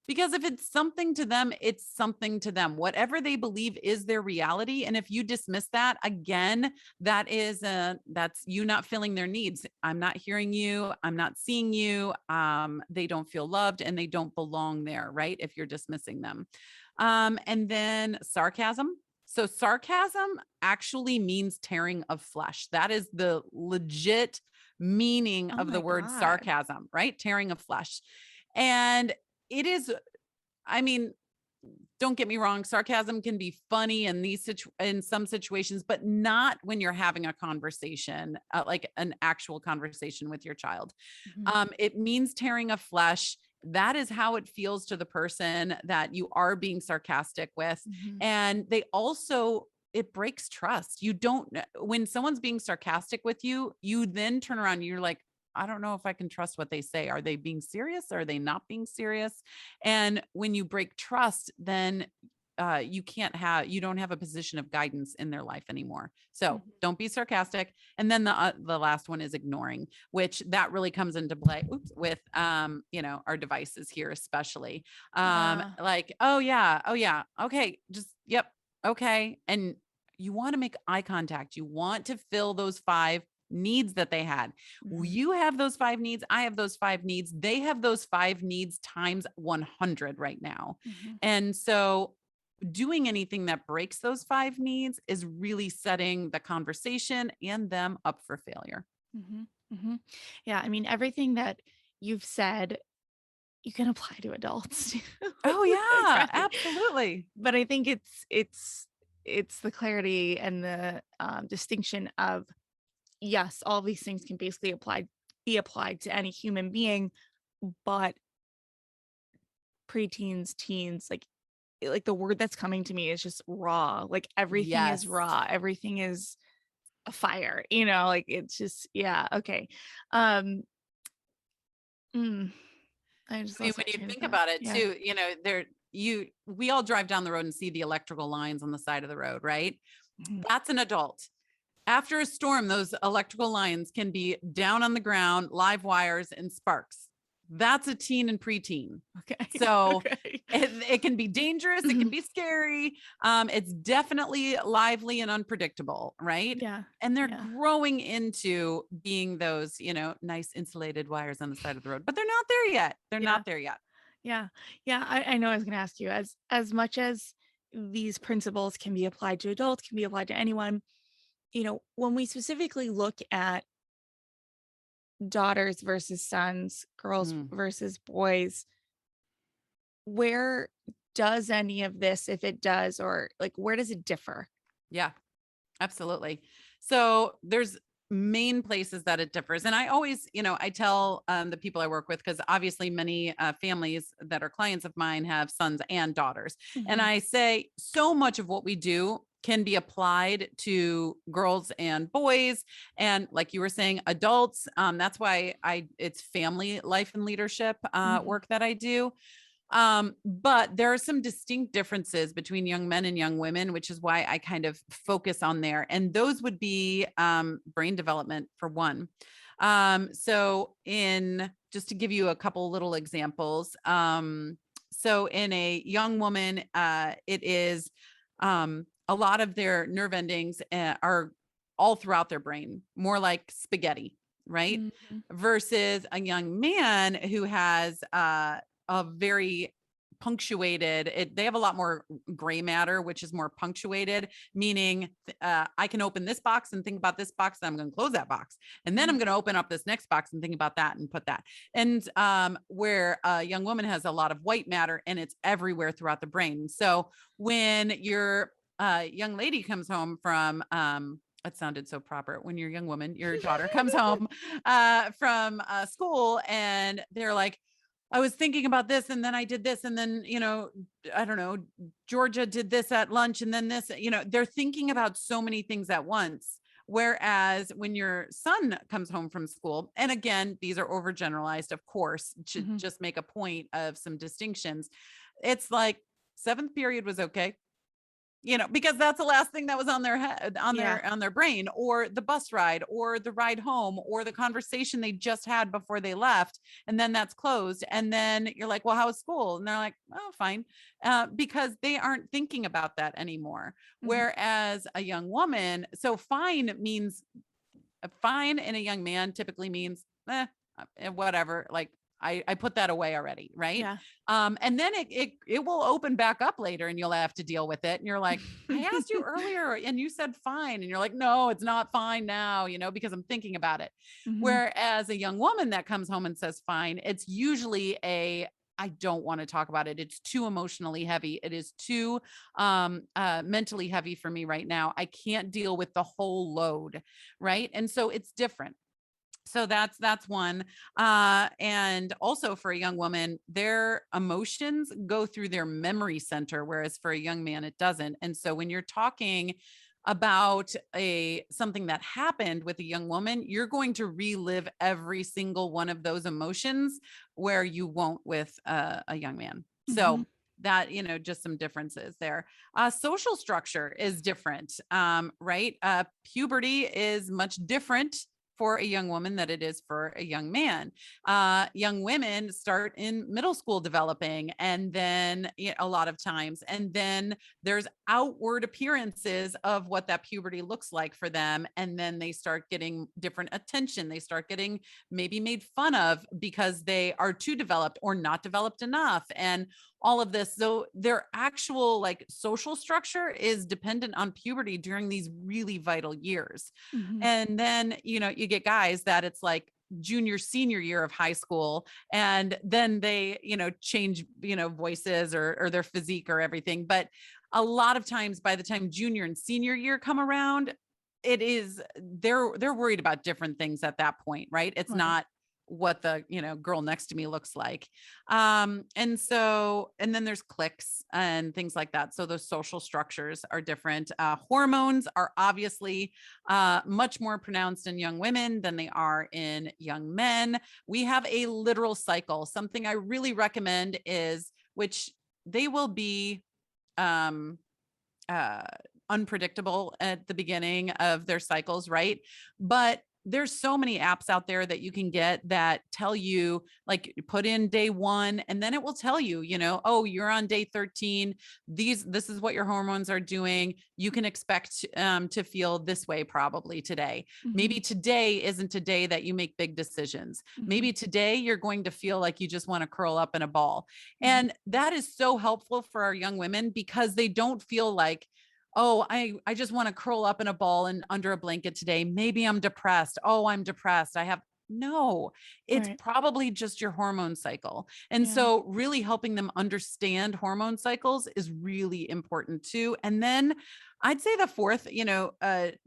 Because if it's something to them, it's something to them. Whatever they believe is their reality. And if you dismiss that, again, that's you not filling their needs. I'm not hearing you. I'm not seeing you. They don't feel loved and they don't belong there, right? If you're dismissing them. And then sarcasm. So sarcasm actually means tearing of flesh. That is the legit meaning Oh of the my word God. sarcasm, right? Tearing of flesh. And it is, I mean, don't get me wrong, sarcasm can be funny in some situations, but not when you're having a conversation, like an actual conversation with your child. It means tearing of flesh. That is how it feels to the person that you are being sarcastic with. And it breaks trust. You don't, when someone's being sarcastic with you, you then turn around and you're like, I don't know if I can trust what they say. Are they being serious? Are they not being serious? And when you break trust, then you don't have a position of guidance in their life anymore. So don't be sarcastic. And then the last one is ignoring, which that really comes into play with, our devices here, especially like, oh yeah. Okay. Just, yep. Okay. And you want to make eye contact. You want to fill those 5 needs that they had. You have those 5 needs. I have those 5 needs. They have those 5 needs times 100 right now. And so doing anything that breaks those 5 needs is really setting the conversation and them up for failure. Yeah. I mean, everything that you've said, you can apply to adults too. Oh yeah, Right? absolutely. But I think it's the clarity and the distinction of, yes, all these things can basically be applied to any human being, but preteens, teens, like the word that's coming to me is just raw. Like everything is Yes. raw. Everything is a fire, like it's just, yeah. Okay. I just I mean, lost my when you train of think thought. about it Yeah. too, we all drive down the road and see the electrical lines on the side of the road, right? That's an adult. After a storm, those electrical lines can be down on the ground, live wires and sparks. That's a teen and preteen. Okay. So Okay. it can be dangerous. It can be scary. It's definitely lively and unpredictable, right? Yeah. And they're Yeah. growing into being those, nice insulated wires on the side of the road, but they're not there yet. They're Yeah. not there yet. Yeah. Yeah. I know I was going to ask you, as much as these principles can be applied to adults, can be applied to anyone, when we specifically look at daughters versus sons, girls versus boys, where does any of this, if it does, or like, where does it differ? Yeah, absolutely. So there's main places that it differs. And I always, I tell the people I work with, because obviously many families that are clients of mine have sons and daughters. And I say so much of what we do can be applied to girls and boys. And like you were saying, adults. That's why it's family life and leadership work that I do. But there are some distinct differences between young men and young women, which is why I kind of focus on there. And those would be brain development for one. So just to give you a couple little examples. So in a young woman, it is a lot of their nerve endings are all throughout their brain, more like spaghetti, right? Versus a young man who has a very punctuated. They have a lot more gray matter, which is more punctuated, meaning I can open this box and think about this box, and I'm going to close that box. And then I'm going to open up this next box and think about that and put that. And where a young woman has a lot of white matter and it's everywhere throughout the brain. So when your young lady comes home from, it sounded so proper. When your young woman, your daughter comes home from school and they're like, I was thinking about this and then I did this. And then, I don't know, Georgia did this at lunch and then this, they're thinking about so many things at once. Whereas when your son comes home from school, and again, these are overgeneralized, of course, to just make a point of some distinctions. It's like seventh period was okay. Because that's the last thing that was on their head, on their brain, or the bus ride, or the ride home, or the conversation they just had before they left. And then that's closed. And then you're like, well, how was school? And they're like, oh, fine. Because they aren't thinking about that anymore. Whereas a young woman, so fine means fine in a young man typically means, whatever, like, I put that away already. Right. Yeah. And then it will open back up later and you'll have to deal with it. And you're like, I asked you earlier and you said fine. And you're like, no, it's not fine now, because I'm thinking about it. Whereas a young woman that comes home and says fine, it's usually I don't want to talk about it. It's too emotionally heavy. It is too mentally heavy for me right now. I can't deal with the whole load. Right. And so it's different. So that's one. And also for a young woman, their emotions go through their memory center, whereas for a young man, it doesn't. And so when you're talking about something that happened with a young woman, you're going to relive every single one of those emotions where you won't with a young man. So that, just some differences there. Social structure is different, right? Puberty is much different for a young woman that it is for a young man. Young women start in middle school developing, and then a lot of times, and then there's outward appearances of what that puberty looks like for them. And then they start getting different attention. They start getting maybe made fun of because they are too developed or not developed enough. And all of this. So their actual social structure is dependent on puberty during these really vital years. And then, you get guys that it's like junior, senior year of high school. And then they, change, voices or their physique or everything. But a lot of times by the time junior and senior year come around, they're worried about different things at that point, right? It's not what the girl next to me looks like. And then there's cliques and things like that. So those social structures are different. Hormones are obviously much more pronounced in young women than they are in young men. We have a literal cycle. Something I really recommend is, which they will be unpredictable at the beginning of their cycles, right? But there's so many apps out there that you can get that tell you, put in day 1, and then it will tell you, oh, you're on day 13. This is what your hormones are doing. You can expect to feel this way probably today. Maybe today isn't a day that you make big decisions. Maybe today you're going to feel like you just want to curl up in a ball. And that is so helpful for our young women because they don't feel like, oh, I just want to curl up in a ball and under a blanket today. Maybe I'm depressed. Oh, I'm depressed. No, it's probably just your hormone cycle. And so really helping them understand hormone cycles is really important too. And then I'd say the fourth,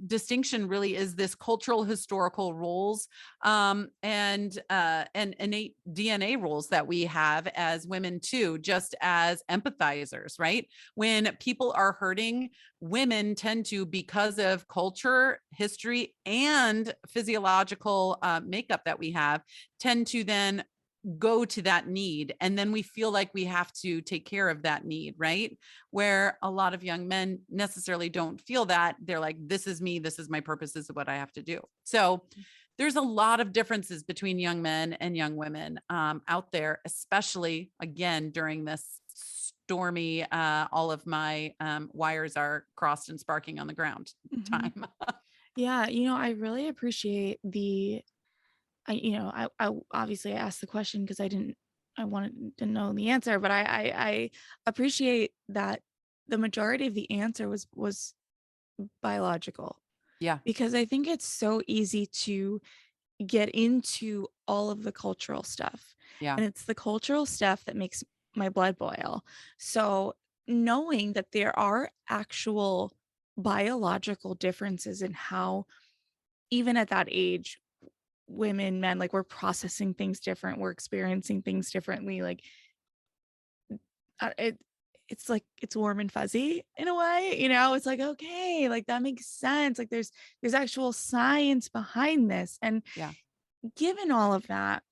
distinction really is this cultural historical roles and innate DNA roles that we have as women too, just as empathizers, right? When people are hurting, women tend to, because of culture, history, and physiological makeup that we have, tend to then go to that need. And then we feel like we have to take care of that need, right? Where a lot of young men necessarily don't feel that. They're like, this is me, this is my purpose, this is what I have to do. So there's a lot of differences between young men and young women out there, especially again, during this stormy, all of my wires are crossed and sparking on the ground time. Yeah. I really appreciate I obviously asked the question because I I wanted to know the answer, but I appreciate that the majority of the answer was biological, Yeah. because I think it's so easy to get into all of the cultural stuff. Yeah. And it's the cultural stuff that makes my blood boil. So knowing that there are actual biological differences in how, even at that age, women, men, like we're processing things different, we're experiencing things differently. Like it, it's like it's warm and fuzzy in a way, it's like, okay, like that makes sense. Like there's actual science behind this. And Yeah. given all of that,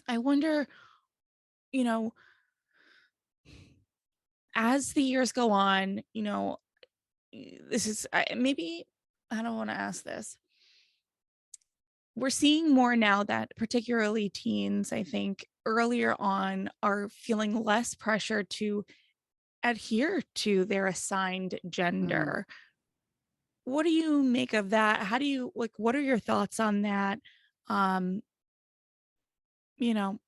I wonder, you know, as the years go on, this is maybe I don't want to ask this. We're seeing more now that particularly teens, I think, earlier on are feeling less pressure to adhere to their assigned Mm. gender. What do you make of that? How do you like, what are your thoughts on that? Um, you know,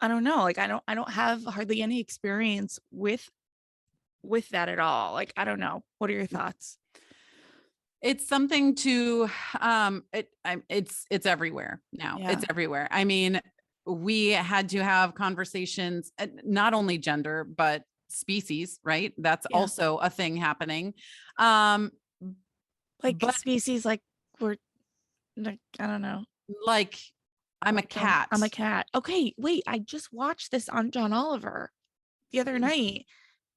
I don't know. Like I don't have hardly any experience with that at all. Like I don't know. What are your thoughts? It's something to it's everywhere now. It's Yeah. everywhere. I mean, we had to have conversations, not only gender, but species, right? That's Yeah. also a thing happening. Um, Like but species, like we're like, I don't know. like, I'm a Like I'm a cat. cat. Okay, wait, I just watched this on John Oliver the other night.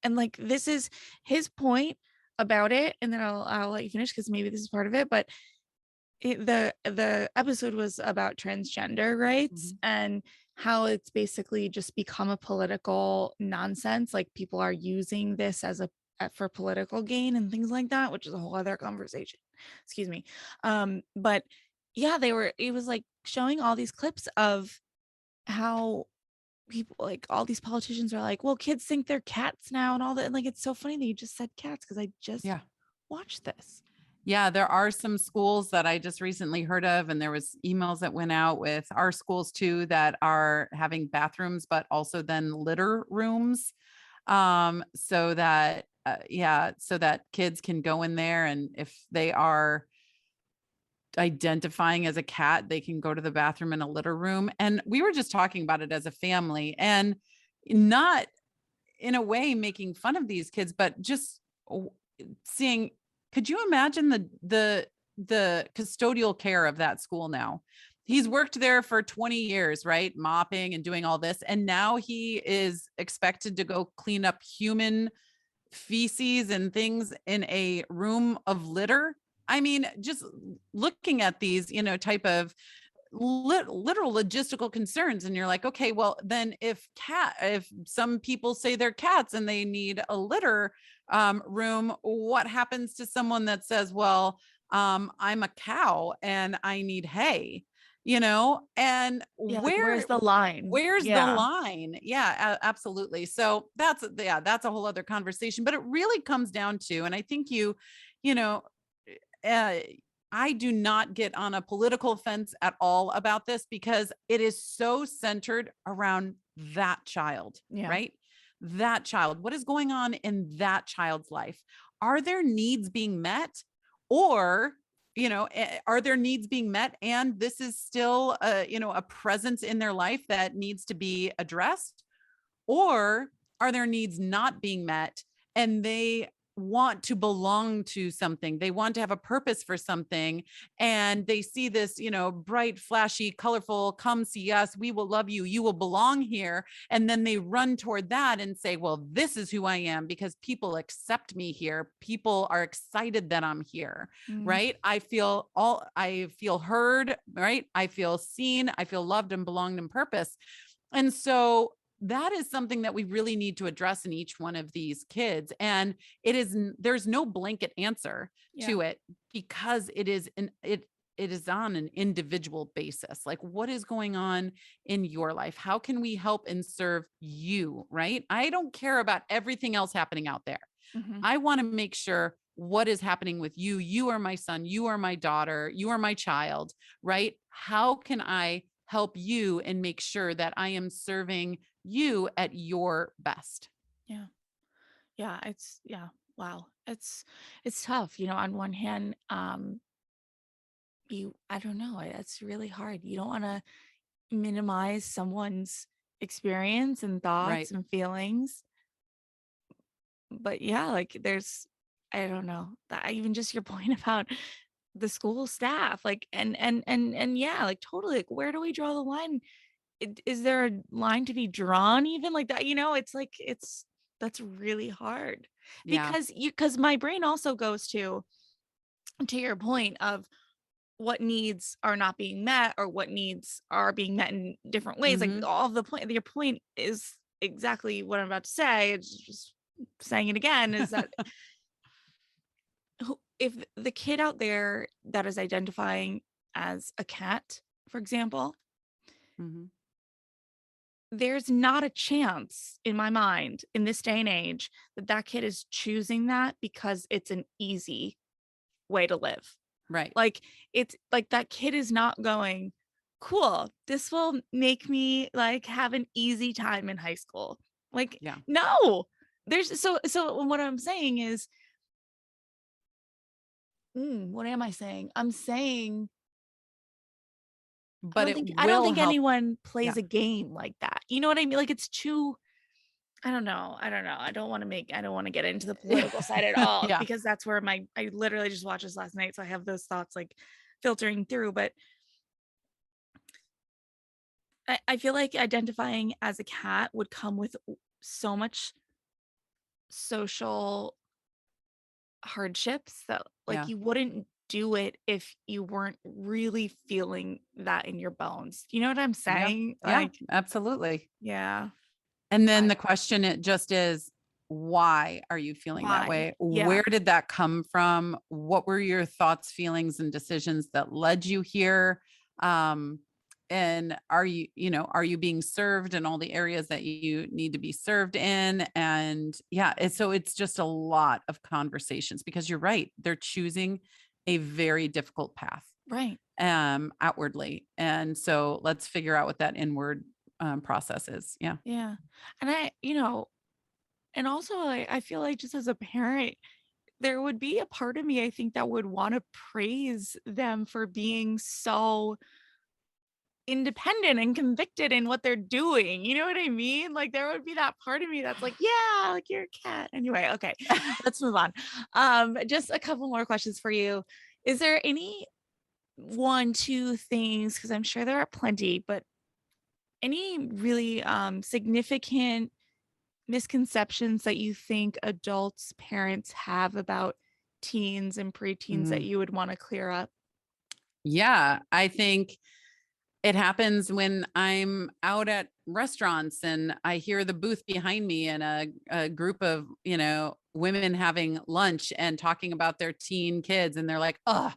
And like this is his point about it. And then I'll let you finish because maybe this is part of it. But the episode was about transgender rights Mhm. and how it's basically just become a political nonsense. Like people are using this as a for political gain and things like that, which is a whole other conversation. Excuse me. But yeah, it was like showing all these clips of how people, like all these politicians are like, well, kids think they're cats now and all that. And like it's so funny that you just said cats because I just Yeah. watched this. Yeah, there are some schools that I just recently heard of, and there was emails that went out with our schools too that are having bathrooms, but also then litter rooms, so that so that kids can go in there, and if they are identifying as a cat, they can go to the bathroom in a litter room. And we were just talking about it as a family, and not in a way making fun of these kids, but just seeing, could you imagine the custodial care of that school now? He's worked there for 20 years, right? Mopping and doing all this. And now he is expected to go clean up human feces and things in a room of litter. I mean, just looking at these, type of literal logistical concerns, and you're like, okay, well then if some people say they're cats and they need a litter room, what happens to someone that says, well, I'm a cow and I need hay, and Yeah, like where's the line? where's the Yeah. line? Yeah, absolutely. So that's a whole other conversation, but it really comes down to, and I think you know uh, I do not get on a political fence at all about this, because it is so centered around that child, Yeah. right? That child. What is going on in that child's life? Are their needs being met? Or, are their needs being met and this is still a presence in their life that needs to be addressed? Or are their needs not being met and they want to belong to something? They want to have a purpose for something. And they see this, bright, flashy, colorful, come see us. We will love you. You will belong here. And then they run toward that and say, well, this is who I am because people accept me here. People are excited that I'm here. Mm. Right. I feel heard. Right. I feel seen. I feel loved and belonged and purpose. And so that is something that we really need to address in each one of these kids. And there's no blanket answer Yeah. to it, because it is on an individual basis. Like, what is going on in your life? How can we help and serve you? Right. I don't care about everything else happening out there. Mhm. I want to make sure what is happening with you. You are my son. You are my daughter. You are my child. Right. How can I help you and make sure that I am serving you at your best. Yeah. Yeah. Yeah. Wow. It's tough. On one hand, I don't know. It's really hard. You don't want to minimize someone's experience and Right. thoughts and feelings. But yeah, like I don't know, that even just your point about the school staff, like, and yeah, like totally, like, where do we draw the line? Is there a line to be drawn even like that? It's like, that's really hard Yeah. because my brain also goes to your point of what needs are not being met or what needs are being met in different ways. Like Mhm. all of the point, your point is exactly what I'm about to say. It's just saying it again is that if the kid out there that is identifying as a cat, for example, Mhm. there's not a chance in my mind in this day and age that that kid is choosing that because it's an easy way to live. Right. Like, it's like that kid is not going, "Cool, this will make me, like, have an easy time in high school." Like, Yeah. no. So what I'm saying is, what am I saying? I'm saying But it I don't will think help. anyone Yeah. plays a game like that. You know what I mean? Like, it's too I don't know. I don't know. I don't wanna get into the political side at all Yeah. because that's where I literally just watched this last night, so I have those thoughts, like, filtering through, but I feel like identifying as a cat would come with so much social hardships that, like, Yeah. you wouldn't do it if you weren't really feeling that in your bones. You know what I'm Yeah. saying? Yeah. Like, Absolutely. yeah. And then I the question it just is, why are you feeling that Why? way? Yeah. Where did that come from? What were your thoughts, feelings, and decisions that led you here? Um, and are you being served in all the areas that you need to be served in? And yeah, it's just a lot of conversations because you're right. They're choosing a very difficult path Right. outwardly. And so let's figure out what that inward process is. Yeah. Yeah. And and also I feel like just as a parent, there would be a part of me, I think, that would wanna praise them for being so independent and convicted in what they're doing, you know what I mean? Like, there would be that part of me that's like, "Yeah, like, you're a cat." Anyway, okay, let's move on. Just a couple more questions for you. Is there any 1, 2 things, because 'cause I'm sure there are plenty, but any really, significant misconceptions that you think adults, parents have about teens and preteens that Mm. you would wanna clear up? Yeah, I think it happens when I'm out at restaurants and I hear the booth behind me and a group of, women having lunch and talking about their teen kids. And they're like, oh,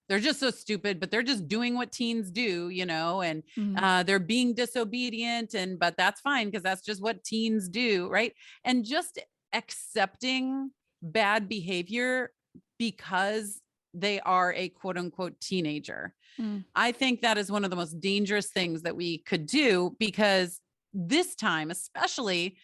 they're just so stupid, but they're just doing what teens do, and Mhm. they're being disobedient. But that's fine because that's just what teens do. Right. And just accepting bad behavior because they are a quote unquote teenager. Mm. I think that is one of the most dangerous things that we could do because this time, especially,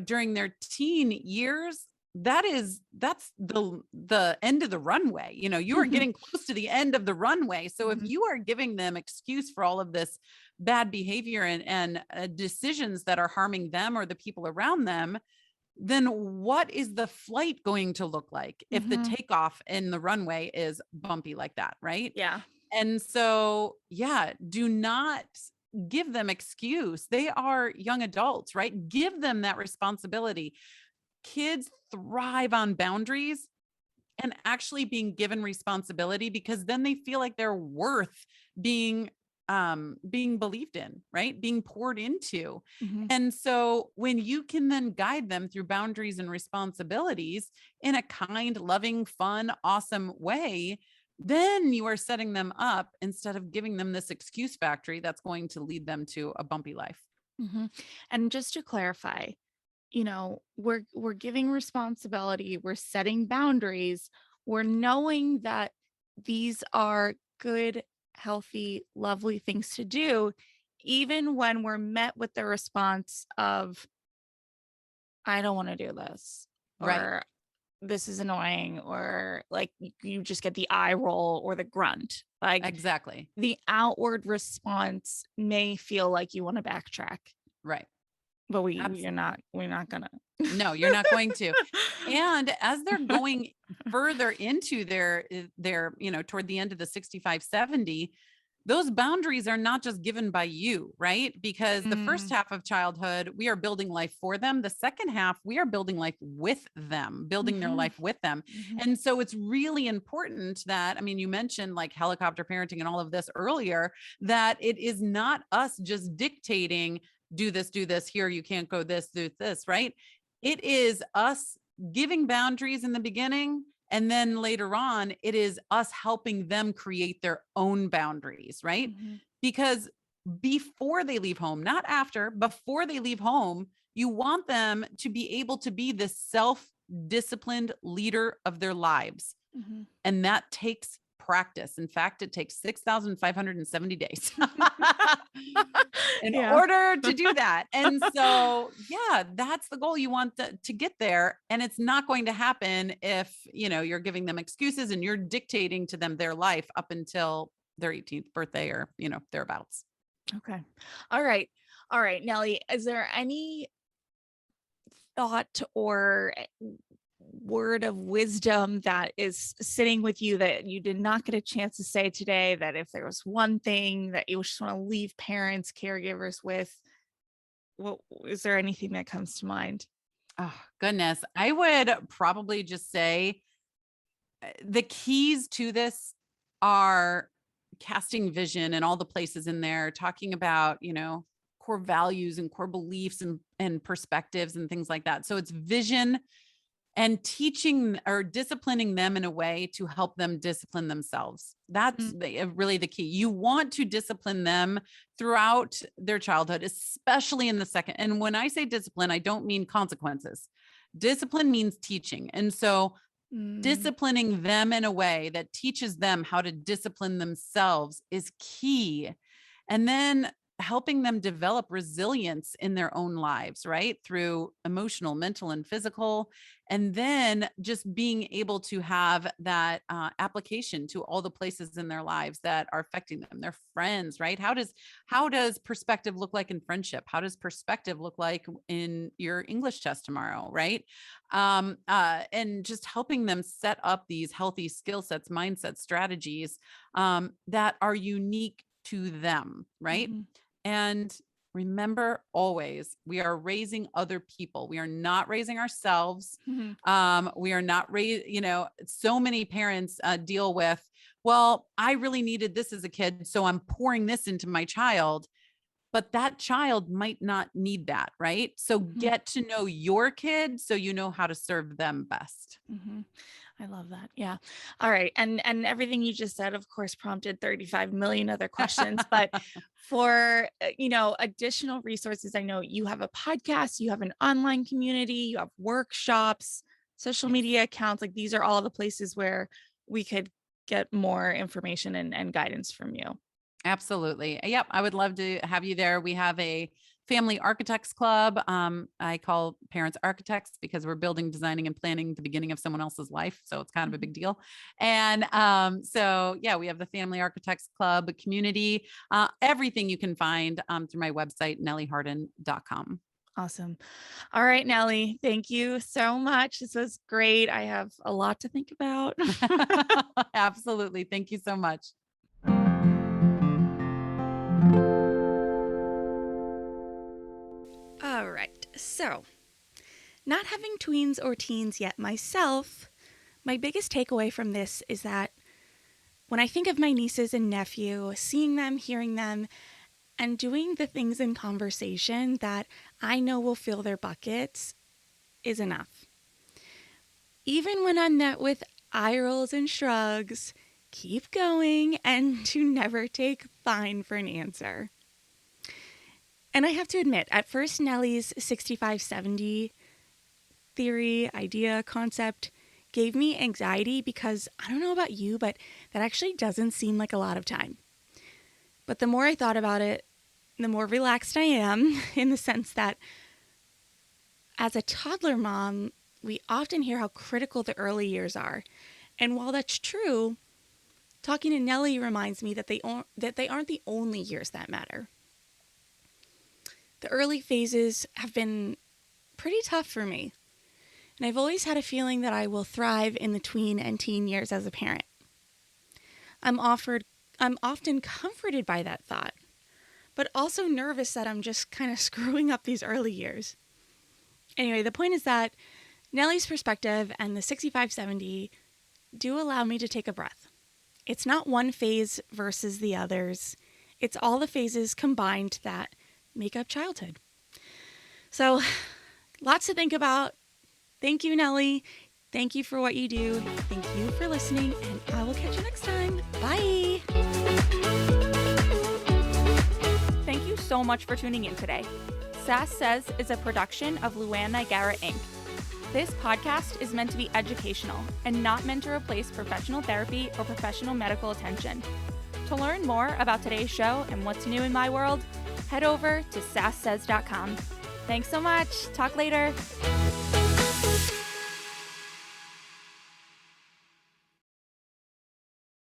during their teen years, that's the end of the runway. You are Mhm. getting close to the end of the runway. So if Mhm. you are giving them excuse for all of this bad behavior and decisions that are harming them or the people around them, then what is the flight going to look like if the Mhm. takeoff in the runway is bumpy like that, right? Yeah. And so, yeah, do not give them excuse. They are young adults, right? Give them that responsibility. Kids thrive on boundaries and actually being given responsibility because then they feel like they're worth being being believed in, right? Being poured into. Mhm. And so when you can then guide them through boundaries and responsibilities in a kind, loving, fun, awesome way, then you are setting them up instead of giving them this excuse factory that's going to lead them to a bumpy life. Mhm. And just to clarify, we're giving responsibility, we're setting boundaries, we're knowing that these are good, healthy, lovely things to do, even when we're met with the response of, I don't want to do this, Right. or this is annoying, or like you just get the eye roll or the grunt. Like Exactly. the outward response may feel like you want to backtrack, Right. but we're not gonna. No, you're not going to. And as they're going further into their, toward the end of the 65, 70, those boundaries are not just given by you, right? Because the first Mm, half of childhood, we are building life for them. The second half, we are building life with them, building their mhm, life with them. mhm, And so it's really important that, I mean, you mentioned like helicopter parenting and all of this earlier, that it is not us just dictating, do this, here, you can't go this, do this, right? It is us giving boundaries in the beginning. And then later on, it is us helping them create their own boundaries, right? mhm, Because before they leave home, not after, before they leave home, you want them to be able to be the self-disciplined leader of their lives. mhm. And that takes practice. In fact, it takes 6,570 days in Yeah. order to do that. And so, yeah, that's the goal. You want to get there. And it's not going to happen if, you're giving them excuses and you're dictating to them their life up until their 18th birthday or, thereabouts. Okay. All right. All right, Nellie, is there any thought or word of wisdom that is sitting with you that you did not get a chance to say today, that if there was one thing that you just want to leave parents, caregivers with, what is there anything that comes to mind? Oh, goodness. I would probably just say the keys to this are casting vision and all the places in there, talking about, core values and core beliefs and perspectives and things like that. So it's vision and teaching or disciplining them in a way to help them discipline themselves. That's Mm, really the key. You want to discipline them throughout their childhood, especially in the second. And when I say discipline, I don't mean consequences. Discipline means teaching. And so mm, disciplining them in a way that teaches them how to discipline themselves is key. And then helping them develop resilience in their own lives, right? Through emotional, mental, and physical. And then just being able to have that application to all the places in their lives that are affecting them, their friends, right? How does perspective look like in friendship? How does perspective look like in your English test tomorrow, right? And just helping them set up these healthy skill sets, mindset strategies that are unique to them, right? mhm, And remember always, we are raising other people. We are not raising ourselves. mhm, We are not so many parents deal with, well, I really needed this as a kid, so I'm pouring this into my child, but that child might not need that, right? So mhm, get to know your kid so you know how to serve them best. mhm. I love that. Yeah. All right. And everything you just said, of course, prompted 35 million other questions. But for additional resources, I know you have a podcast, you have an online community, you have workshops, social Yes. media accounts. Like these are all the places where we could get more information and guidance from you. Absolutely. Yep. I would love to have you there. We have a family architects club. I call parents architects because we're building, designing, and planning the beginning of someone else's life. So it's kind of a Mhm. big deal. And so, yeah, we have the family architects club community, everything you can find through my website, nellieharden.com. Awesome. All right, Nellie, thank you so much. This was great. I have a lot to think about. Absolutely. Thank you so much. All right. So, not having tweens or teens yet myself, my biggest takeaway from this is that when I think of my nieces and nephew, seeing them, hearing them, and doing the things in conversation that I know will fill their buckets is enough. Even when I'm met with eye rolls and shrugs, keep going and to never take fine for an answer. And I have to admit, at first, Nellie's 6570 theory, idea, concept gave me anxiety because I don't know about you, but that actually doesn't seem like a lot of time. But the more I thought about it, the more relaxed I am, in the sense that as a toddler mom, we often hear how critical the early years are. And while that's true, talking to Nellie reminds me that they aren't the only years that matter. The early phases have been pretty tough for me, and I've always had a feeling that I will thrive in the tween and teen years as a parent. I'm often comforted by that thought, but also nervous that I'm just kind of screwing up these early years. Anyway, the point is that Nellie's perspective and the 65-70 do allow me to take a breath. It's not one phase versus the others. It's all the phases combined that make up childhood. So, lots to think about. Thank you, Nellie. Thank you for what you do. Thank you for listening, and I will catch you next time. Bye. Thank you so much for tuning in today. Sass Says is a production of Luann Nigara, Inc. This podcast is meant to be educational and not meant to replace professional therapy or professional medical attention. To learn more about today's show and what's new in my world, head over to sasssays.com. Thanks so much. Talk later.